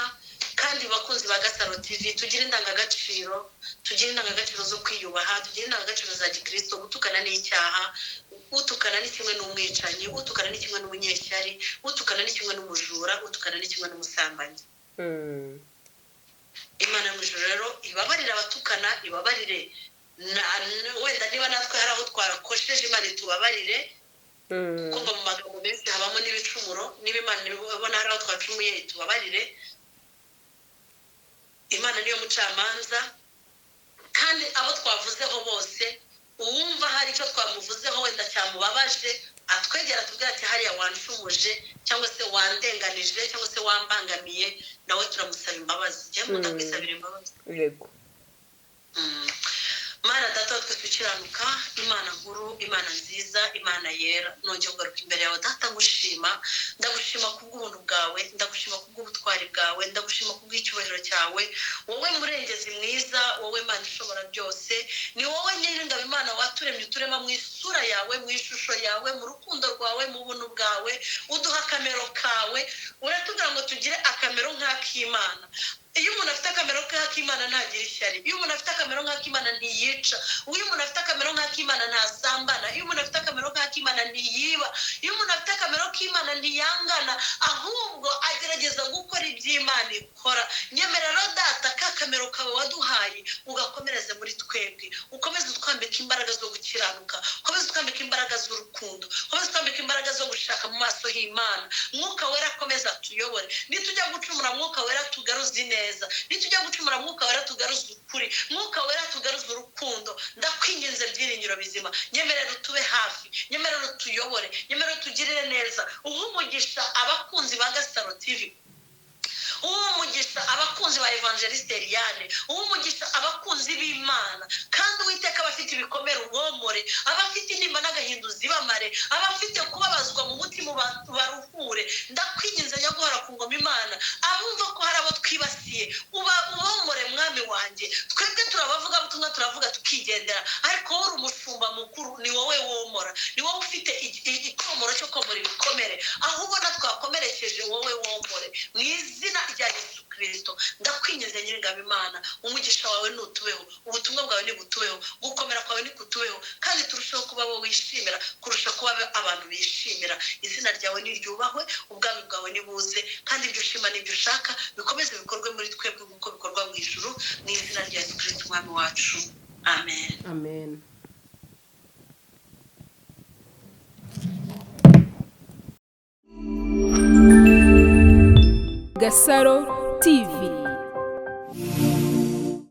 Speaker 1: Kandi bakunzi ba Gasaro TV tugira indangagaciro, tugira indangagaciro zo kwiyubaha, tugira indangagaciro za Gikristo. Gutukana n'icyaha, utukana ni kimwe n'umwicanyi, utukana ni kimwe n'umunyeshyari, utukana ni kimwe n'umujura, utukana ni kimwe n'umusambanyi. Imana mu ijuru rero ibabarira abatukana, ibabarire wenda niba natwe hari aho twarakosheje, Imana itubabarire. Kuko mu magambo menshi habamo n'ibicumuro, niba Imana ibona hari aho twacumuye itubabarire. Imana niyo mucamanza, kandi abo twavuzeho bose uwumva hari icyo twamuvuzeho wenda cyamubabaje atwegera tubwira ati hariya wanshumuje cyangwa se wandenganije cyangwa se wambangamiye, nawe turamusaba imbabazi. Cyangwa ndakwisabira imbabazi.
Speaker 2: Yego.
Speaker 1: Mana data wa twese ukiranuka, Imana nkuru, Imana nziza, Imana yera, nongeye kugaruka imbere yawe data ngushima. Ndagushima kubw'ubuntu bwawe, ndagushima kubw'ubutwari bwawe, ndagushima kubw'icyubahiro cyawe. Wowe murengezi mwiza, wowe Mana ishobora byose, ni wowe nyiringabo Imana waturemye uturema mu isura yawe, mu ishusho yawe, mu rukundo rwawe, mu buntu bwawe, uduha akamero kawe. Uratubwira ngo tugire akamero nk'ak'Imana. Iyo umuntu afite akamero nk'ak'Imana ntagira ishyari, iyo umuntu afite akamero nk'ak'Imana ntiyica, iyo umuntu afite akamero nk'ak'Imana ntasambana, iyo umuntu afite akamero nk'ak'Imana ntiyiba, iyo umuntu afite akamero k'Imana ntiyangana, ahubwo agerageza gukora iby'Imana ikora. Nyemerera data ka kamero kawe waduhaye ugakomereze muri twebwe, ukomeze utwambika imbaraga zo gukiranuka, ukomeze utwambika imbaraga z'urukundo, ukomeze utwambika imbaraga zo gushaka mu maso h'Imana. Mwuka Wera akomeza atuyobore, nitujya gucumura Mwuka Wera tugaruze neza, nitujya gucumura Mwuka Wera tugaruze ukuri, Mwuka Wera tugaruze urukundo. Ndakwinginze byiringiro bizima, nyemerera utube hafi, nyemerera utuyobore, nyemerera utugirire neza. Umugisha abakunzi ba Gasaro TV, umugisha abakunzi ba Evangeliste Eliane, umugisha abakunzi b'Imana. Kandi Uwiteka abafite ibikomere ubomore, abafite intimba n'agahinda zibamare, abafite kubabazwa mu mutima baruhure. Ndakwinginze nyaguhora ku ngoma Imana, abumva ko hari abo twibasiye ubomore mwami wanjye. Twebwe turabavuga butumwa turavuga tukigendera, ariko wowe uri umushumba mukuru, ni wowe womora, ni wowe ufite ikomoro cyo komora ibikomere. Aho ubona twakomerekeje wowe womore, mu izina rya Yesu Kristo. Ndakwinginze nyiringabo Imana, umugisha wawe nutubeho, ubutumwa bwawe nibutubeho, gukomera kwawe nikutubeho, kandi turusheho kuba wowe wishimira kurusha kuba abantu bishimira. Izina ryawe niryubahwe, ubwami bwawe nibuze, kandi ibyo ushima n'ibyo ushaka bikomeze bikorwe muri twebwe nk'uko bikorwa mu ijuru, mu izina rya Yesu Kristo umwami wacu. Amen.
Speaker 2: Amen.
Speaker 3: Gasaro TV.